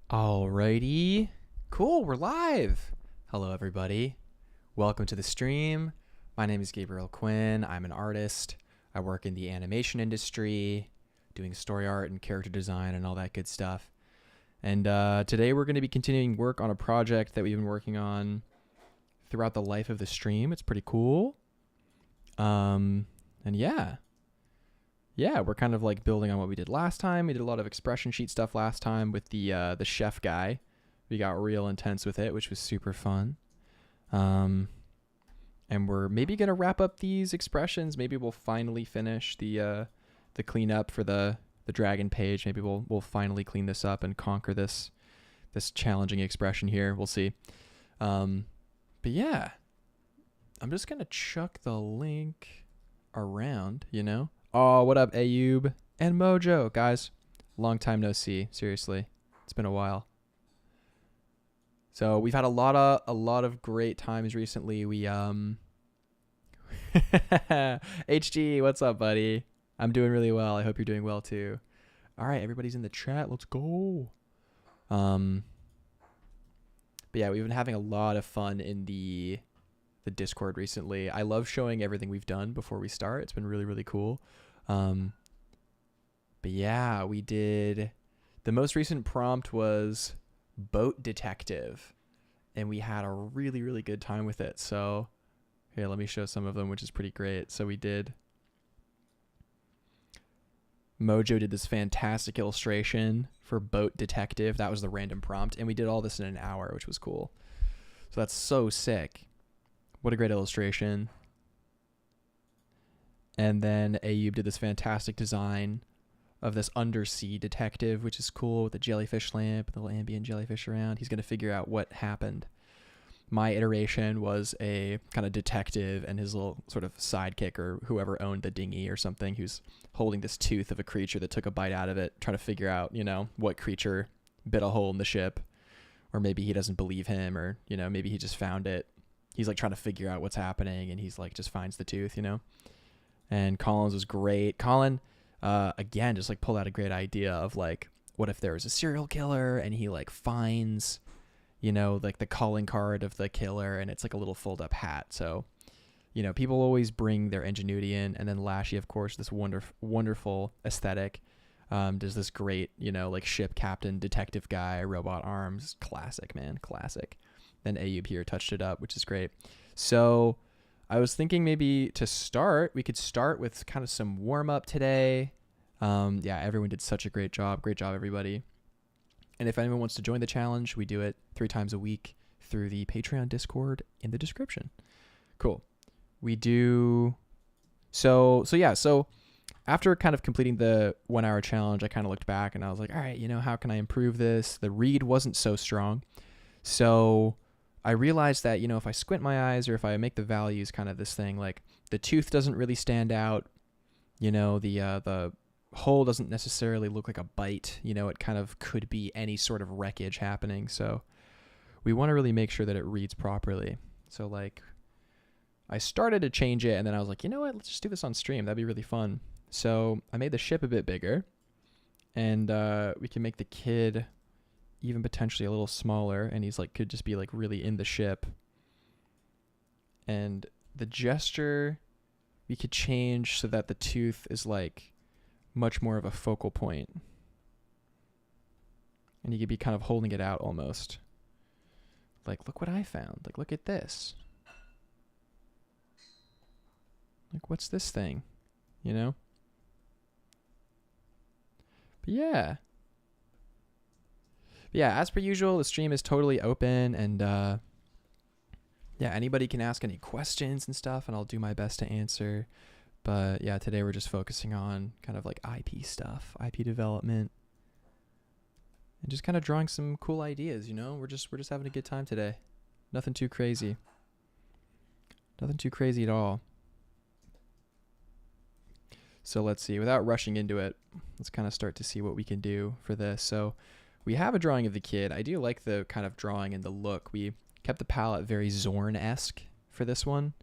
Alrighty. Cool, we're live. Hello, everybody. Welcome to the stream. My name is Gabriel Quinn. I'm an artist. I work in the animation industry, doing story art and character design and all that good stuff. And today we're going to be continuing work on a project that we've been working on throughout the life of the stream. It's pretty cool. And yeah, we're kind of like building on what we did last time. We did a lot of expression sheet stuff last time with the chef guy. We got real intense with it, which was super fun. And we're maybe gonna wrap up these expressions. Maybe we'll finally finish the cleanup for the dragon page. Maybe we'll finally clean this up and conquer this challenging expression here. We'll see. But yeah, I'm just gonna chuck the link around, you know. Oh, what up, Ayub and Mojo, guys? Long time no see. Seriously, it's been a while. So we've had a lot of great times recently. We HG, what's up, buddy? I'm doing really well. I hope you're doing well too. All right, everybody's in the chat. Let's go. But yeah, we've been having a lot of fun in the Discord recently. I love showing everything we've done before we start. It's been really, really cool. But yeah, we did, the most recent prompt was boat detective, and we had a really, really good time with it. So here, let me show some of them, which is pretty great. So Mojo did this fantastic illustration for boat detective. That was the random prompt, and we did all this in an hour, which was cool. So that's so sick. What a great illustration. And then Ayub did this fantastic design of this undersea detective, which is cool, with the jellyfish lamp, the little ambient jellyfish around. He's going to figure out what happened. My iteration was a kind of detective and his little sort of sidekick, or whoever owned the dinghy or something, who's holding this tooth of a creature that took a bite out of it, trying to figure out, you know, what creature bit a hole in the ship. Or maybe he doesn't believe him, or, you know, maybe he just found it. He's like trying to figure out what's happening, and he's like just finds the tooth, you know. And Colin's was great. Colin, again, just like pulled out a great idea of like, what if there was a serial killer and he like finds, you know, like the calling card of the killer, and it's like a little fold up hat. So, you know, people always bring their ingenuity in. And then Lashy, of course, this wonderful aesthetic, does this great, you know, like ship captain, detective guy, robot arms. Classic, man, classic. Then Ayub here touched it up, which is great. So I was thinking maybe to start, we could start with kind of some warm up today. Yeah, everyone did such a great job. Great job, everybody. And if anyone wants to join the challenge, we do it 3 times a week through the Patreon Discord in the description. Cool. We do. So after kind of completing the 1 hour challenge, I kind of looked back and I was like, all right, you know, how can I improve this? The read wasn't so strong. So I realized that, you know, if I squint my eyes or if I make the values kind of this thing, like the tooth doesn't really stand out, you know, the hole doesn't necessarily look like a bite, you know, it kind of could be any sort of wreckage happening. So we want to really make sure that it reads properly. So like I started to change it, and then I was like, you know what, let's just do this on stream. That'd be really fun. So I made the ship a bit bigger, and we can make the kid even potentially a little smaller, and he's like could just be like really in the ship. And the gesture we could change so that the tooth is like much more of a focal point, and you could be kind of holding it out almost like, look what I found, like look at this, like what's this thing, you know. But yeah, as per usual, the stream is totally open, and yeah, anybody can ask any questions and stuff, and I'll do my best to answer. But yeah, today we're just focusing on kind of like IP stuff, IP development, and just kind of drawing some cool ideas, you know. We're just having a good time today. Nothing too crazy. Nothing too crazy at all. So let's see, without rushing into it, let's kind of start to see what we can do for this. So we have a drawing of the kid. I do like the kind of drawing and the look. We kept the palette very Zorn-esque for this one,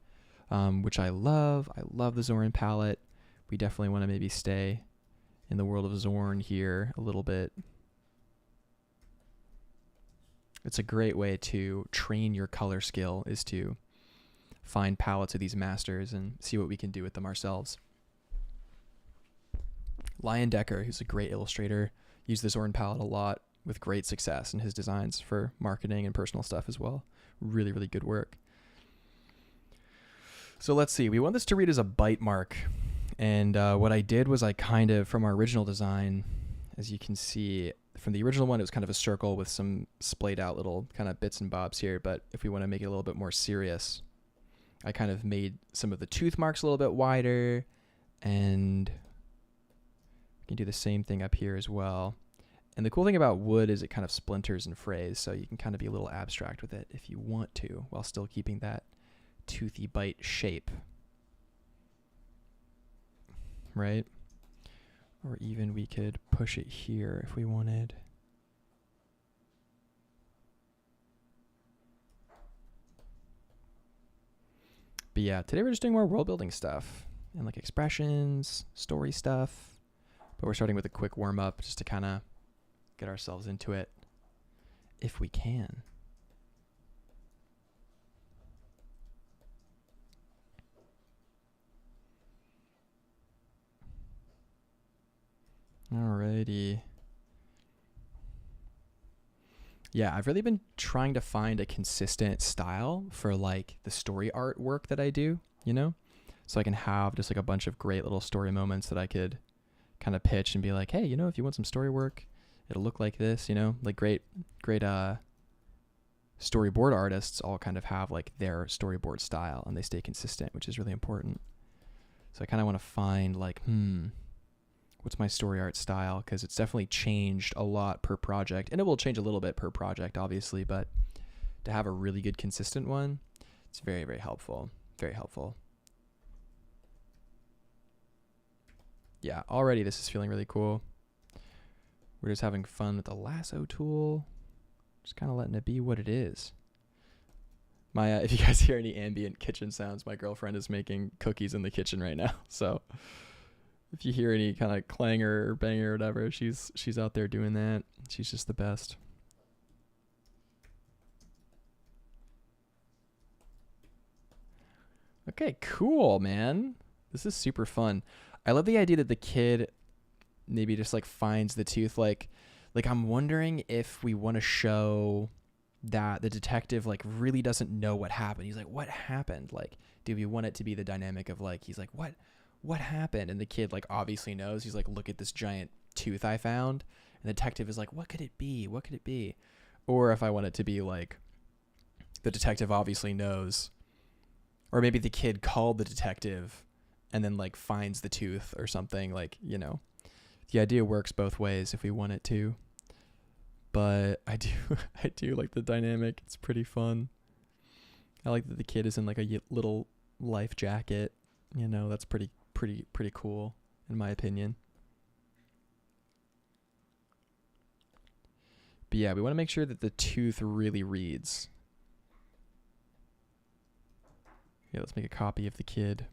which I love. I love the Zorn palette. We definitely want to maybe stay in the world of Zorn here a little bit. it's a great way to train your color skill, is to find palettes of these masters and see what we can do with them ourselves. Lion Decker, who's a great illustrator, used the Zorn palette a lot with great success in his designs for marketing and personal stuff as well. Really, really good work. So let's see. We want this to read as a bite mark. And what I did was I kind of, from our original design, as you can see, from the original one, it was kind of a circle with some splayed out little kind of bits and bobs here. But if we want to make it a little bit more serious, I kind of made some of the tooth marks a little bit wider, and we can do the same thing up here as well. And the cool thing about wood is it kind of splinters and frays, so you can kind of be a little abstract with it if you want to, while still keeping that toothy bite shape. Right? Or even we could push it here if we wanted. But yeah, today we're just doing more world building stuff and like expressions, story stuff. But we're starting with a quick warm up just to kind of get ourselves into it if we can. Alrighty. Yeah, I've really been trying to find a consistent style for like the story art work that I do, you know? So I can have just like a bunch of great little story moments that I could kind of pitch and be like, hey, you know, if you want some story work, it'll look like this, you know? Like great storyboard artists all kind of have like their storyboard style and they stay consistent, which is really important. So I kind of want to find like, what's my story art style? Because it's definitely changed a lot per project, and it will change a little bit per project, obviously, but to have a really good consistent one, it's very, very helpful. Very helpful. Yeah, already this is feeling really cool. We're just having fun with the lasso tool. Just kind of letting it be what it is. My, if you guys hear any ambient kitchen sounds, my girlfriend is making cookies in the kitchen right now. So if you hear any kind of clangor or banger or whatever, she's out there doing that. She's just the best. Okay, cool, man. This is super fun. I love the idea that the kid maybe just like finds the tooth. Like I'm wondering if we want to show that the detective like really doesn't know what happened. He's like, what happened? Like, do we want it to be the dynamic of like, he's like, what happened? And the kid like obviously knows. He's like, look at this giant tooth I found. And the detective is like, what could it be? What could it be? Or if I want it to be like, the detective obviously knows. Or maybe the kid called the detective and then like finds the tooth or something, like, you know. The idea works both ways if we want it to. But I do like the dynamic. It's pretty fun. I like that the kid is in like a little life jacket. You know, that's pretty cool in my opinion. But yeah, we want to make sure that the tooth really reads. Yeah, let's make a copy of the kid.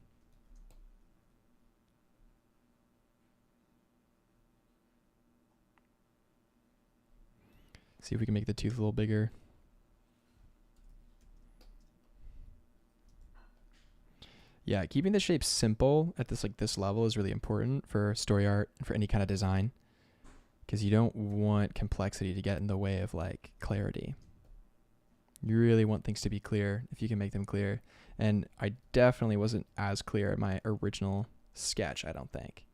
See if we can make the tooth a little bigger. Yeah, keeping the shape simple at this level is really important for story art and for any kind of design, because you don't want complexity to get in the way of like clarity. You really want things to be clear if you can make them clear. And I definitely wasn't as clear in my original sketch, I don't think.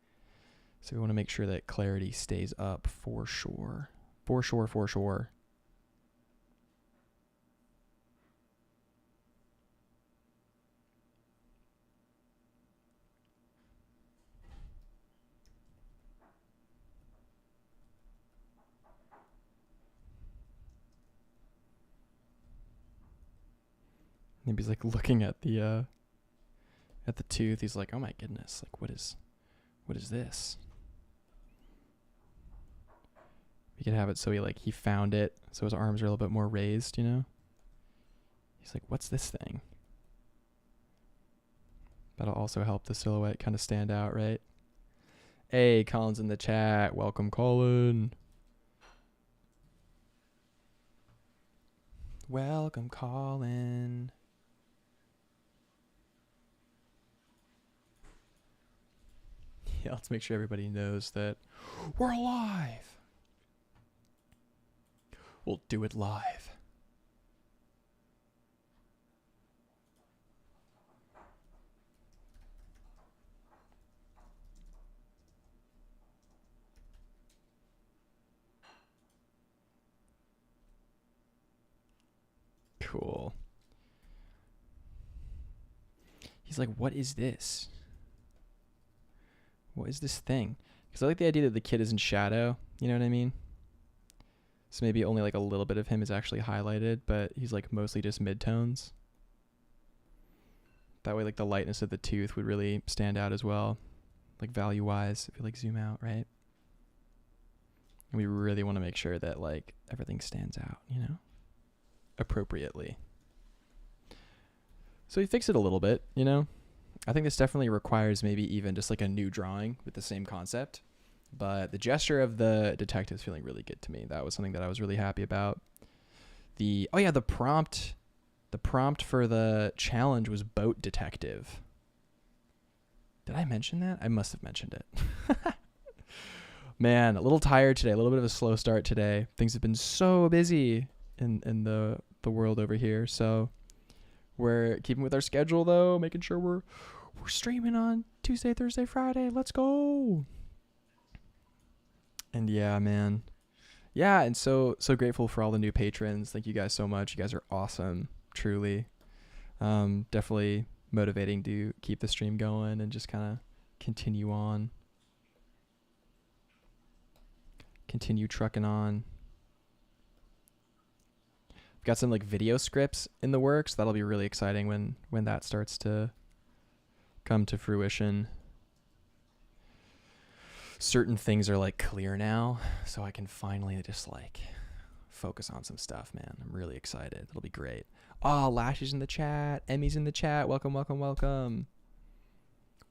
So we want to make sure that clarity stays up for sure. For sure. Maybe he's like looking at the tooth. He's like, oh my goodness, like what is this? We could have it so he found it, so his arms are a little bit more raised, you know? He's like, what's this thing? That'll also help the silhouette kind of stand out, right? Hey, Colin's in the chat. Welcome, Colin. Welcome, Colin. Yeah, let's make sure everybody knows that we're alive. We'll do it live. Cool. He's like, what is this? What is this thing? Because I like the idea that the kid is in shadow. You know what I mean? So maybe only like a little bit of him is actually highlighted, but he's like mostly just midtones. That way like the lightness of the tooth would really stand out as well. Like value wise, if you like zoom out, right? And we really want to make sure that like everything stands out, you know? Appropriately. So he fixed it a little bit, you know? I think this definitely requires maybe even just like a new drawing with the same concept. But the gesture of the detective is feeling really good to me. That was something that I was really happy about. The prompt for the challenge was boat detective. Did I mention that? I must have mentioned it. Man, a little tired today, a little bit of a slow start today. Things have been so busy in the world over here. So we're keeping with our schedule though, making sure we're streaming on Tuesday, Thursday, Friday. Let's go. And yeah, man. Yeah, and so grateful for all the new patrons. Thank you guys so much. You guys are awesome, truly. Definitely motivating to keep the stream going and just kind of continue on. Continue trucking on. We've got some like video scripts in the works. That'll be really exciting when that starts to come to fruition. Certain things are like clear now, so I can finally just like focus on some stuff, man. I'm really excited. It'll be great. Oh, Lashy's in the chat. Emmy's in the chat. Welcome, welcome, welcome.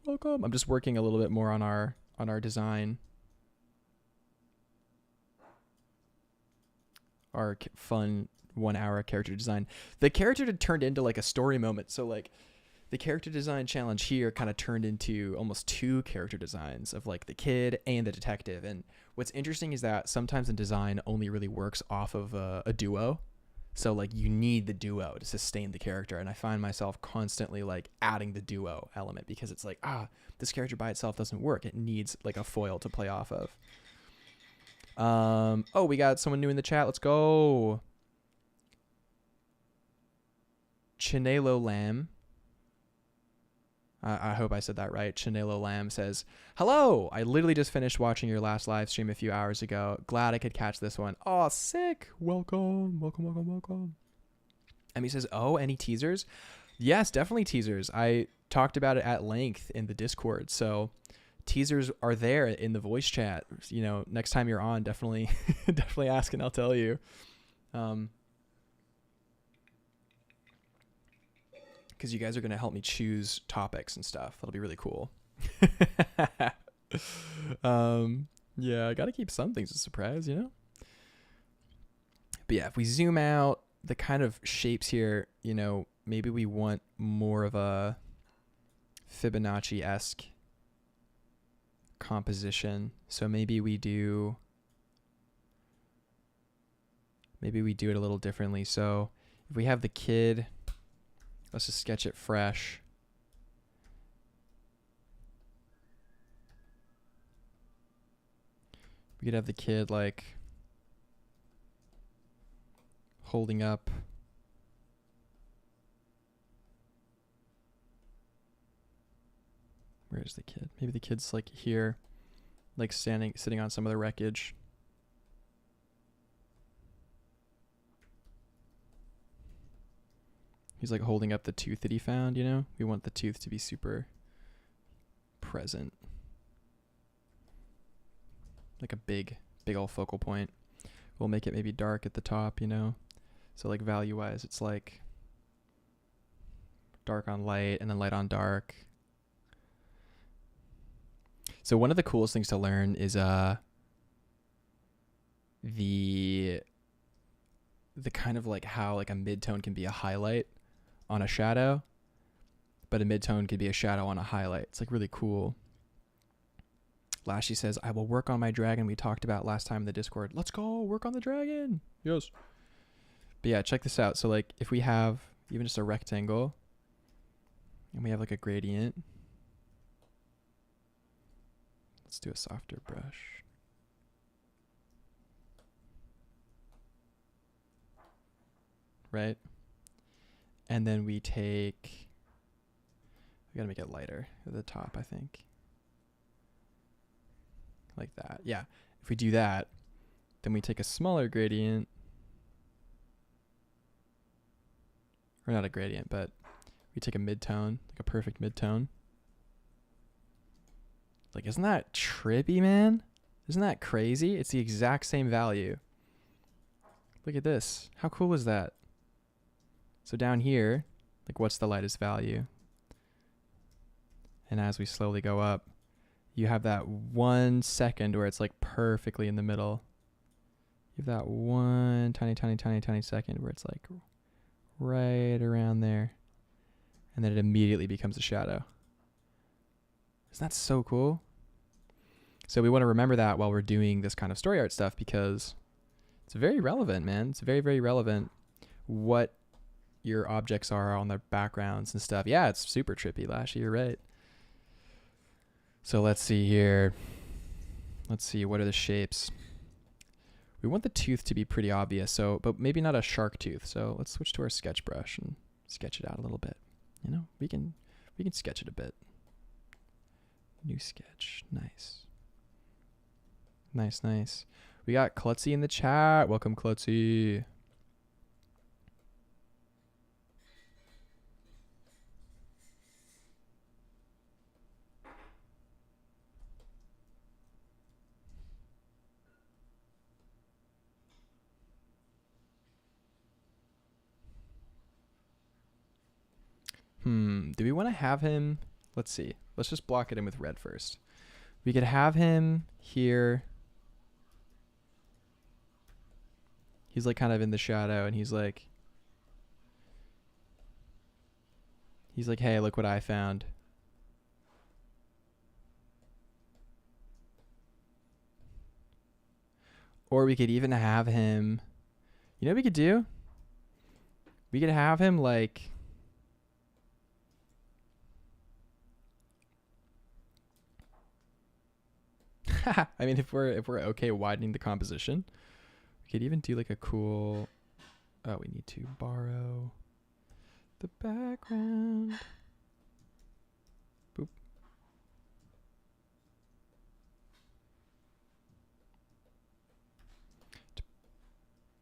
Welcome. I'm just working a little bit more on our design. Our fun 1 hour character design. The character turned into like a story moment. So like the character design challenge here kind of turned into almost 2 character designs of like the kid and the detective. And what's interesting is that sometimes the design only really works off of a duo. So like you need the duo to sustain the character. And I find myself constantly like adding the duo element because it's like, this character by itself doesn't work. It needs like a foil to play off of. We got someone new in the chat. Let's go. Chinelo Lamb. I hope I said that right. Chinelo Lamb says, hello. I literally just finished watching your last live stream a few hours ago. Glad I could catch this one. Oh, sick. Welcome. Welcome, welcome, welcome. And he says, any teasers? Yes, definitely teasers. I talked about it at length in the Discord. So teasers are there in the voice chat. You know, next time you're on, definitely ask and I'll tell you. Because you guys are going to help me choose topics and stuff. That'll be really cool. Yeah, I got to keep some things a surprise, you know? But yeah, if we zoom out, the kind of shapes here, you know, maybe we want more of a Fibonacci-esque composition. So maybe we do it a little differently. So if we have the kid, let's just sketch it fresh. We could have the kid like holding up where's the kid? Maybe the kid's like here, like sitting on some of the wreckage. He's like holding up the tooth that he found, you know? We want the tooth to be super present. Like a big old focal point. We'll make it maybe dark at the top, you know? So like value wise, it's like dark on light and then light on dark. So one of the coolest things to learn is the the kind of like how like a midtone can be a highlight on a shadow, but a midtone could be a shadow on a highlight. It's like really cool. Lashy says, I will work on my dragon we talked about last time in the Discord. Let's go work on the dragon. Yes. But yeah, check this out. So like if we have even just a rectangle and we have like a gradient, let's do a softer brush. Right? And then we gotta make it lighter at the top, I think. Like that. Yeah. If we do that, then we take a smaller gradient. Or not a gradient, but we take a midtone, like a perfect midtone. Like, isn't that trippy, man? Isn't that crazy? It's the exact same value. Look at this. How cool is that? So down here, like what's the lightest value? And as we slowly go up, you have that 1 second where it's like perfectly in the middle. You have that one tiny second where it's like right around there. And then it immediately becomes a shadow. Isn't that so cool? So we want to remember that while we're doing this kind of story art stuff, because it's very relevant, man. It's very, very relevant what your objects are on their backgrounds and stuff. Yeah, it's super trippy, Lashy. You're right. So let's see here. Let's see, what are the shapes? We want the tooth to be pretty obvious, so but maybe not a shark tooth. So let's switch to our sketch brush and sketch it out a little bit. You know, we can sketch it a bit. New sketch. Nice. Nice, nice. We got Klutzy in the chat. Welcome, Klutzy. Do we want to have him? Let's see. Let's just block it in with red first. We could have him here. He's like kind of in the shadow and he's like, hey, look what I found. Or we could even have him, you know what we could do? We could have him like, I mean, if we're okay widening the composition, we could even do like a cool, oh, we need to borrow the background. Boop.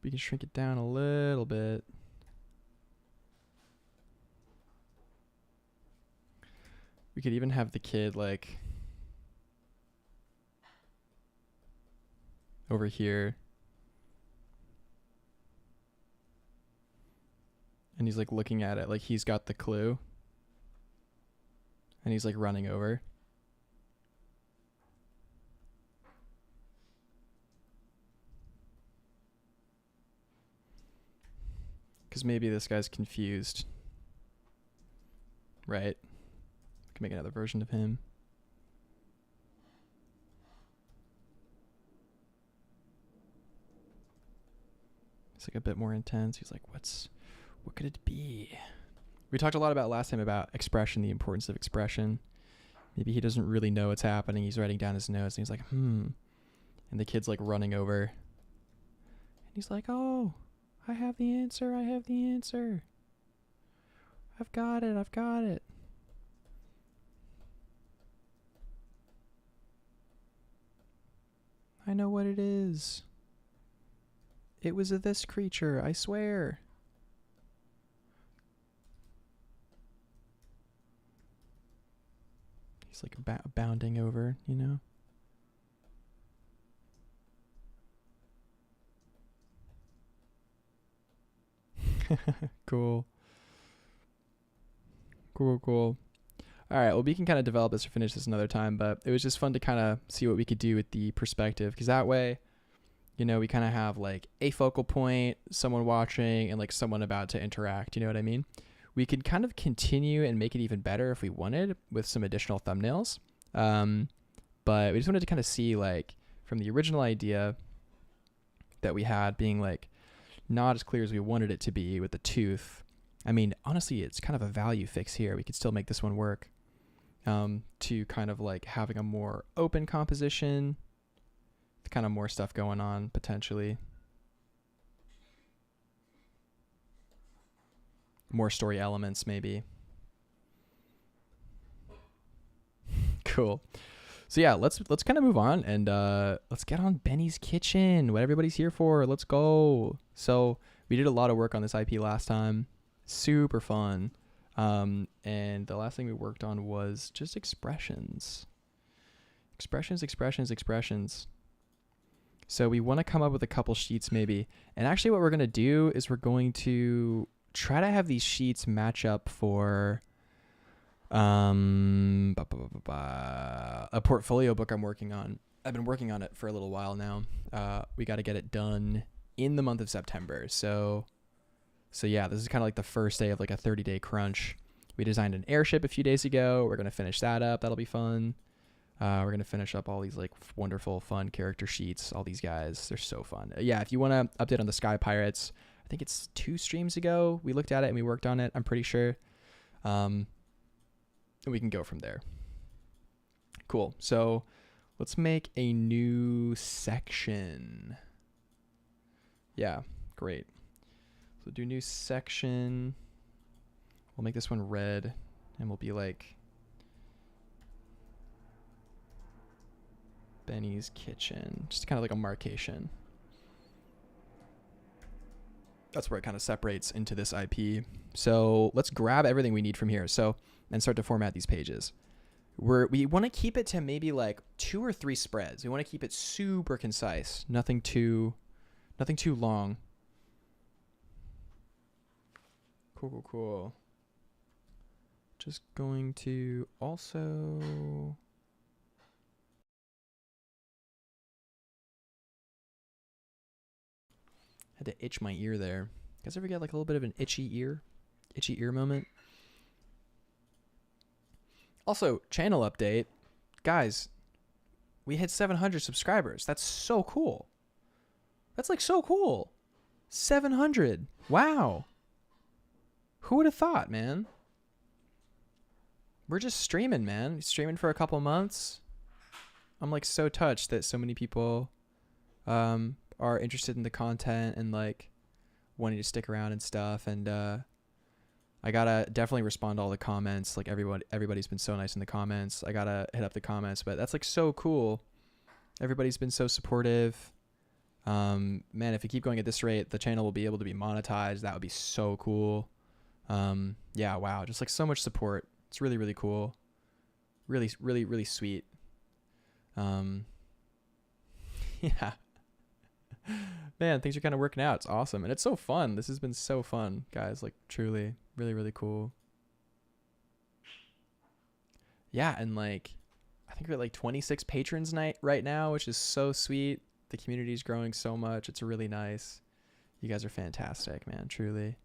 We can shrink it down a little bit. We could even have the kid like over here. And he's like looking at it like he's got the clue. And he's like running over. Because maybe this guy's confused. Right? We can make another version of him. It's like a bit more intense. He's like, what could it be? We talked a lot about last time about expression, the importance of expression. Maybe he doesn't really know what's happening. He's writing down his notes and he's like, And the kid's like running over. And he's like, oh, I have the answer. I have the answer. I've got it. I've got it. I know what it is. It was this creature, I swear. He's like bounding over, you know? Cool. Cool. All right, well, we can kind of develop this or finish this another time, but it was just fun to kind of see what we could do with the perspective, because that way You know, we kind of have like a focal point, someone watching, and like someone about to interact. You know what I mean? We could kind of continue and make it even better if we wanted with some additional thumbnails. But we just wanted to kind of see like from the original idea that we had being like not as clear as we wanted it to be with the tooth. I mean, honestly, it's kind of a value fix here. We could still make this one work. To kind of like having a more open composition, kind of more stuff going on potentially. More story elements maybe. Cool. So yeah, let's kind of move on and let's get on Benny's Kitchen. What everybody's here for. Let's go. So we did a lot of work on this IP last time. Super fun. And the last thing we worked on was just expressions. Expressions. So we want to come up with a couple sheets maybe. And actually what we're going to do is we're going to try to have these sheets match up for a portfolio book I'm working on. I've been working on it for a little while now. We got to get it done in the month of September. So yeah, this is kind of like the first day of like a 30-day crunch. We designed an airship a few days ago. We're going to finish that up. That'll be fun. We're going to finish up all these like wonderful, fun character sheets. All these guys, they're so fun. Yeah, if you want to update on the Sky Pirates, I think it's 2 streams ago. We looked at it and we worked on it. I'm pretty sure. And we can go from there. Cool. So let's make a new section. Yeah, great. So do new section. We'll make this one red and we'll be like Benny's Kitchen. Just kind of like a markation. That's where it kind of separates into this IP. So let's grab everything we need from here. So, and start to format these pages. We want to keep it to maybe like 2 or 3 spreads. We want to keep it super concise. Nothing too long. Cool. Just going to also had to itch my ear there. You guys ever get like a little bit of an itchy ear moment? Also, channel update. Guys, we hit 700 subscribers. That's so cool. That's like so cool. 700. Wow. Who would have thought, man? We're just streaming, man. Streaming for a couple months. I'm like so touched that so many people are interested in the content and like wanting to stick around and stuff. And I gotta definitely respond to all the comments. Like everybody's been so nice in the comments. I gotta hit up the comments, but that's like so cool. Everybody's been so supportive. Man, if we keep going at this rate, the channel will be able to be monetized. That would be so cool. Yeah, wow. Just like so much support. It's really, really cool. Really, really, really sweet. Yeah. Man, things are kind of working out. It's awesome. And it's so fun. This has been so fun, guys. Like truly, really, really cool. Yeah, and like I think we're at like 26 patrons night right now, which is so sweet. The community's growing so much. It's really nice. You guys are fantastic, man, truly.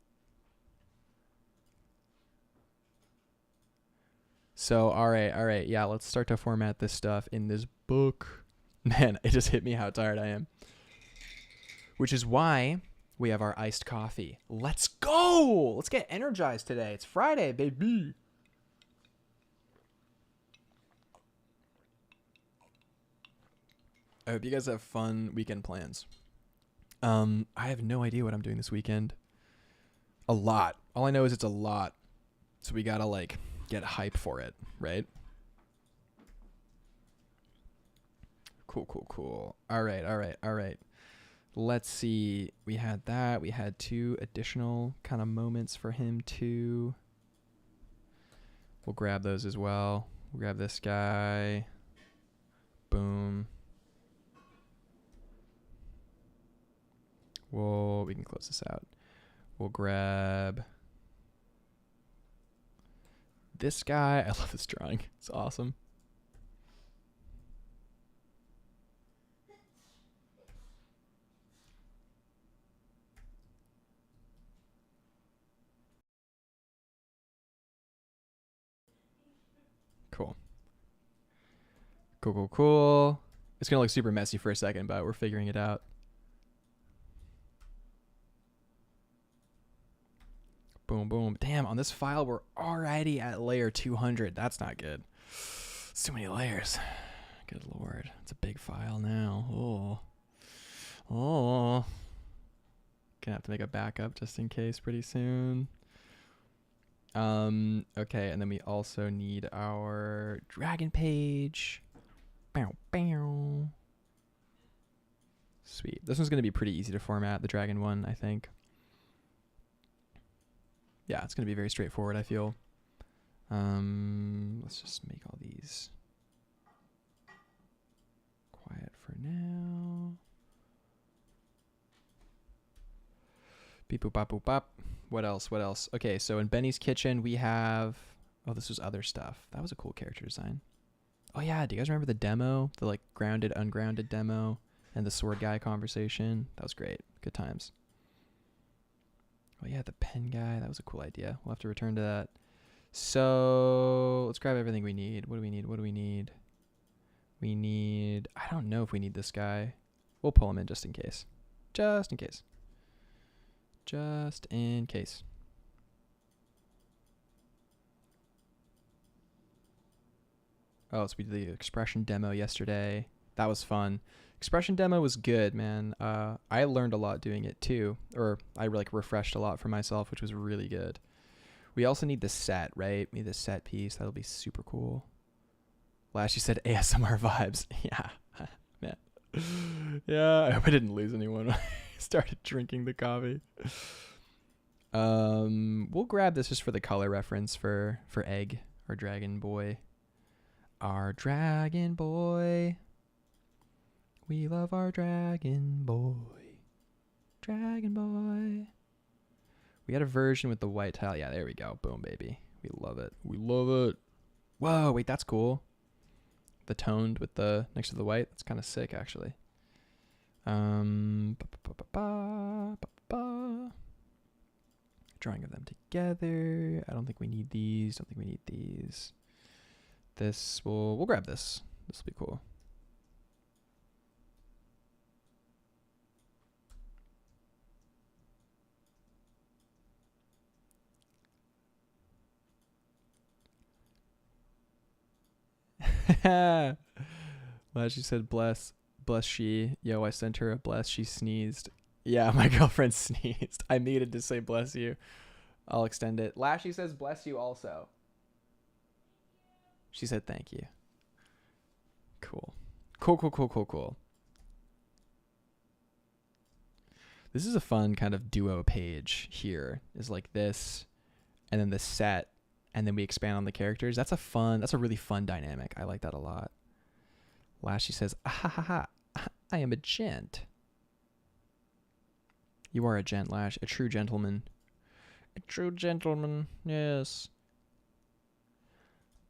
So, all right. Yeah, let's start to format this stuff in this book. Man, it just hit me how tired I am. Which is why we have our iced coffee. Let's go! Let's get energized today. It's Friday, baby. I hope you guys have fun weekend plans. I have no idea what I'm doing this weekend. A lot. All I know is it's a lot. So we gotta like get hype for it, right? Cool. All right. Let's see. We had that. We had 2 additional kind of moments for him too. We'll grab those as well. We'll grab this guy. Boom. We can close this out. We'll grab this guy. I love this drawing. It's awesome. Cool. Cool, cool, cool. It's gonna look super messy for a second, but we're figuring it out. Boom, boom. Damn, on this file, we're already at layer 200. That's not good. It's too many layers. Good Lord. It's a big file now. Oh. Oh. Gonna have to make a backup just in case pretty soon. Okay, and then we also need our dragon page. Bow, bow. Sweet. This one's gonna be pretty easy to format, the dragon one, I think. Yeah, it's going to be very straightforward, I feel. Let's just make all these quiet for now. Beep boop bop boop bop. What else? What else? Okay, so in Benny's kitchen we have... Oh, this was other stuff. That was a cool character design. Oh yeah, do you guys remember the demo? The like grounded, ungrounded demo and the sword guy conversation? That was great. Good times. Oh yeah, the pen guy. That was a cool idea. We'll have to return to that. So let's grab everything we need. What do we need? What do we need? We need... I don't know if we need this guy. We'll pull him in just in case. Just in case. Just in case. Oh, so we did the expression demo yesterday. That was fun. Expression demo was good, man. I learned a lot doing it too, or I like refreshed a lot for myself, which was really good. We also need the set, right? We need the set piece. That'll be super cool. Last you said ASMR vibes. Yeah, man. Yeah, I hope I didn't lose anyone when I started drinking the coffee. We'll grab this just for the color reference for Egg, our dragon boy. Our dragon boy. We love our dragon boy. Dragon boy. We had a version with the white tile. Yeah, there we go. Boom, baby. We love it. We love it. Whoa, wait, that's cool. The toned with the next to the white. That's kind of sick, actually. Drawing of them together. I don't think we need these. Don't think we need these. This we'll grab this. This will be cool. Well, she said bless she. Yo, I sent her a bless. She sneezed. Yeah, my girlfriend sneezed. I needed to say bless you. I'll extend it. Lashy says bless you also. She said thank you. Cool. Cool. This is a fun kind of duo page here. Is like this and then the set and then we expand on the characters. That's a really fun dynamic. I like that a lot. Lashy says, ah, ha, ha, ha. I am a gent. You are a gent, Lash. A true gentleman. A true gentleman. Yes.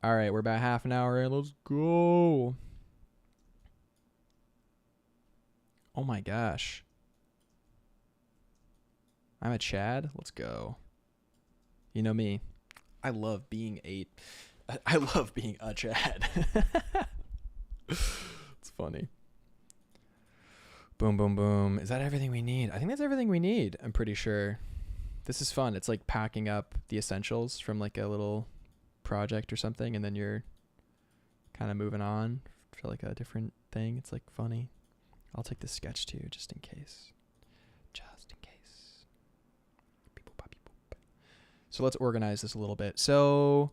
All right, we're about half an hour in. Let's go. Oh my gosh. I'm a Chad. Let's go. You know me. I love being a Chad. It's funny. Boom, boom, boom. Is that everything we need? I think that's everything we need. I'm pretty sure. This is fun. It's like packing up the essentials from like a little project or something, and then you're kind of moving on for like a different thing. It's like funny. I'll take this sketch too, just in case. Just in case. So let's organize this a little bit. So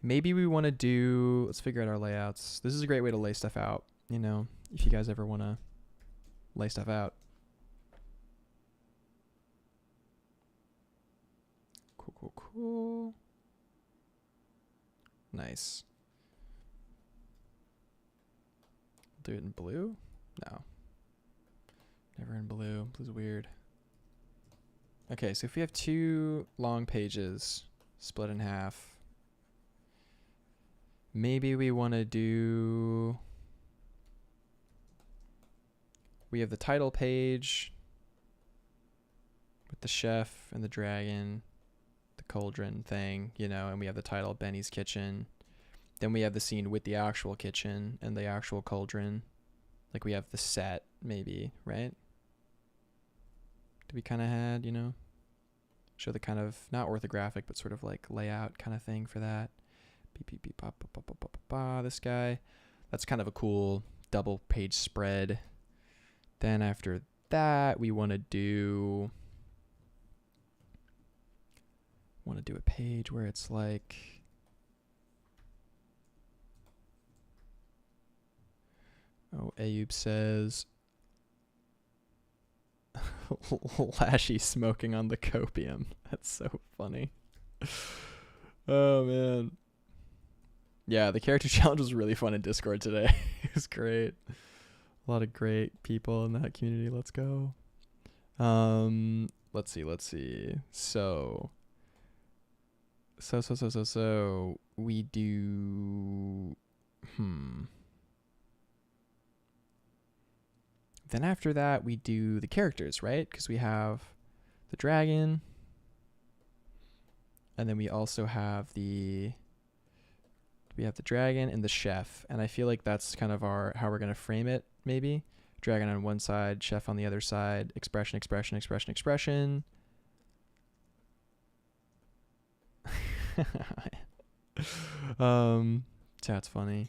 maybe we want to do, let's figure out our layouts. This is a great way to lay stuff out, you know, if you guys ever want to lay stuff out. Cool. Nice. Do it in blue? No. Never in blue. Blue's weird. Okay, so if we have two long pages split in half, maybe we want to do... We have the title page with the chef and the dragon, the cauldron thing, you know, and we have the title Benny's Kitchen. Then we have the scene with the actual kitchen and the actual cauldron. Like we have the set, maybe, right? We kind of had, you know, show the kind of not orthographic, but sort of like layout kind of thing for that. Beep, beep, beep, ba, ba, ba, ba, ba, ba, this guy. That's kind of a cool double page spread. Then after that, we want to do a page where it's like, oh, Ayub says, Lashy smoking on the copium. That's so funny. Oh, man. Yeah, the character challenge was really fun in Discord today. It was great. A lot of great people in that community. Let's go. Let's see. So we do, Then after that, we do the characters, right? Because we have the dragon. And then we also have the dragon and the chef. And I feel like that's kind of how we're going to frame it, maybe. Dragon on one side, chef on the other side, expression. That's funny.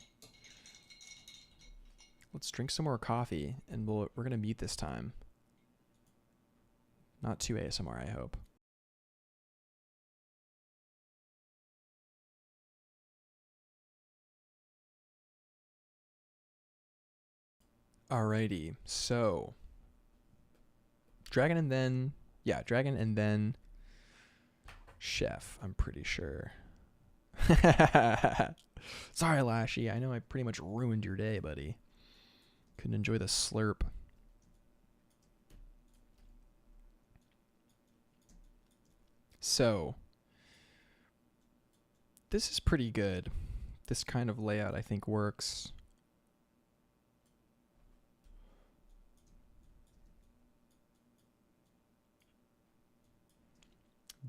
Let's drink some more coffee, and we're going to mute this time. Not too ASMR, I hope. Alrighty, so dragon and then chef, I'm pretty sure. Sorry, Lashy, I know I pretty much ruined your day, buddy. Couldn't enjoy the slurp. So this is pretty good. This kind of layout I think works.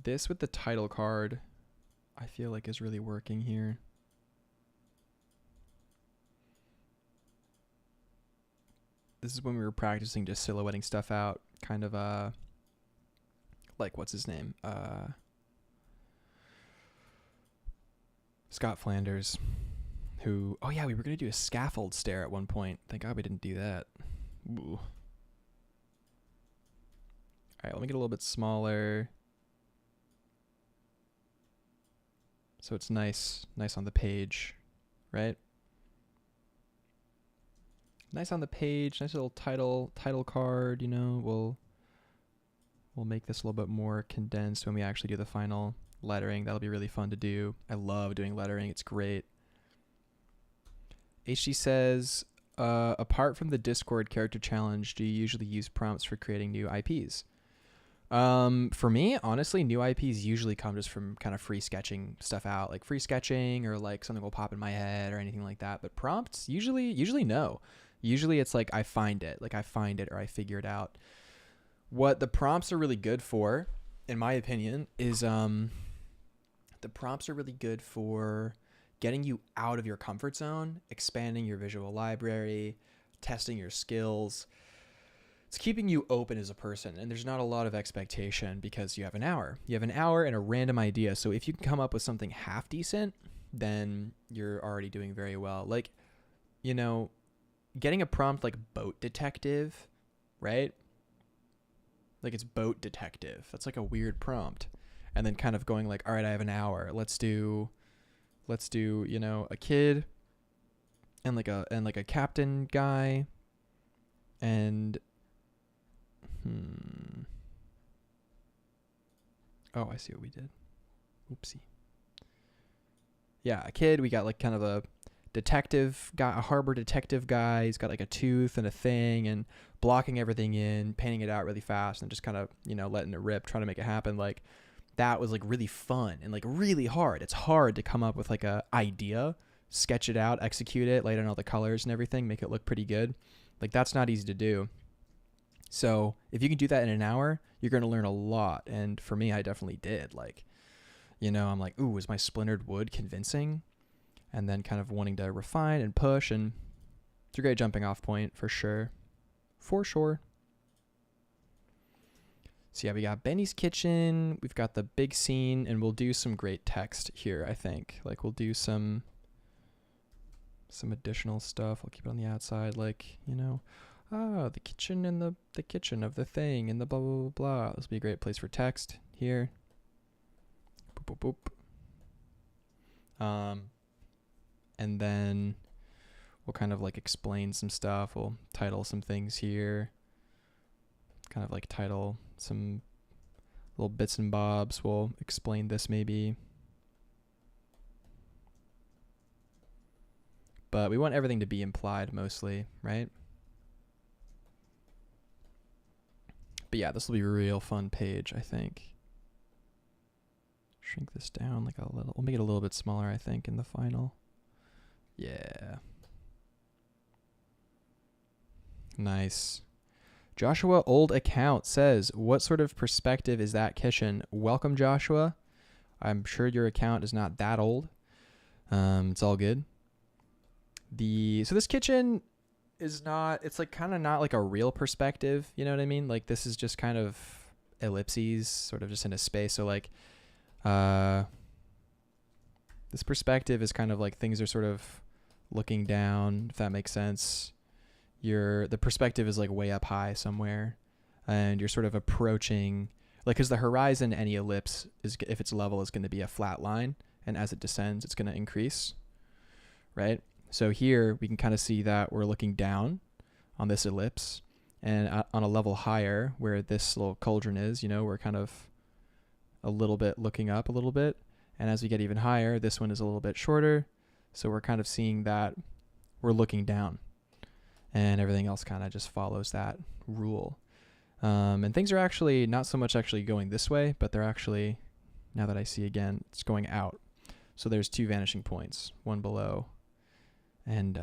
This with the title card, I feel like is really working here. This is when we were practicing just silhouetting stuff out, kind of like what's his name? Scott Flanders, who, oh yeah, we were going to do a scaffold stare at one point. Thank God we didn't do that. Ooh. All right, let me get a little bit smaller. So it's nice on the page, right? Nice on the page, nice little title card, you know. We'll make this a little bit more condensed when we actually do the final lettering. That'll be really fun to do. I love doing lettering. It's great. HG says, apart from the Discord character challenge, do you usually use prompts for creating new IPs? For me, honestly, new IPs usually come just from kind of free sketching stuff out, like free sketching or like something will pop in my head or anything like that. But prompts, usually no. Usually it's like I find it or I figure it out. What the prompts are really good for, in my opinion, is the prompts are really good for getting you out of your comfort zone, expanding your visual library, testing your skills. It's keeping you open as a person, and there's not a lot of expectation because you have an hour. You have an hour and a random idea. So if you can come up with something half decent, then you're already doing very well. Like, you know, getting a prompt like boat detective, right? Like it's boat detective. That's like a weird prompt. And then kind of going like, all right, I have an hour. Let's do, you know, a kid and like a captain guy and oh, I see what we did. Oopsie. Yeah, a kid. We got like kind of a detective guy, a harbor detective guy. He's got like a tooth and a thing and blocking everything in, painting it out really fast and just kind of, you know, letting it rip, trying to make it happen. Like that was like really fun and like really hard. It's hard to come up with like a idea, sketch it out, execute it, lay down all the colors and everything, make it look pretty good. Like that's not easy to do. So if you can do that in an hour, you're going to learn a lot. And for me, I definitely did. Like, you know, I'm like, ooh, is my splintered wood convincing? and then kind of wanting to refine and push, and it's a great jumping off point for sure. For sure. So yeah, we got Benny's kitchen, we've got the big scene, and we'll do some great text here, I think. Like we'll do some additional stuff. I'll keep it on the outside, like, you know, the kitchen and the kitchen of the thing and the blah, blah, blah, blah. This will be a great place for text here. Boop, boop, boop. And then we'll kind of like explain some stuff. We'll title some things here. Kind of like title some little bits and bobs. We'll explain this maybe. But we want everything to be implied mostly, right? But yeah, this will be a real fun page, I think. Shrink this down like a little. We'll make it a little bit smaller, I think, in the final. Yeah. Nice. Joshua Old Account says, what sort of perspective is that kitchen? Welcome, Joshua. I'm sure your account is not that old. It's all good. So this kitchen is not, it's like kind of not like a real perspective. You know what I mean? Like this is just kind of ellipses, sort of just in a space. So like, this perspective is kind of like things are sort of looking down, if that makes sense. The perspective is like way up high somewhere, and you're sort of approaching, like, because the horizon, any ellipse is, if it's level, is going to be a flat line, and as it descends, it's going to increase, right? So here we can kind of see that we're looking down on this ellipse, and on a level higher where this little cauldron is, you know, we're kind of a little bit looking up a little bit, and as we get even higher, this one is a little bit shorter, so we're kind of seeing that we're looking down. And everything else kind of just follows that rule. And things are actually not so much actually going this way, but they're actually, now that I see again, it's going out. So there's 2 vanishing points, 1 below and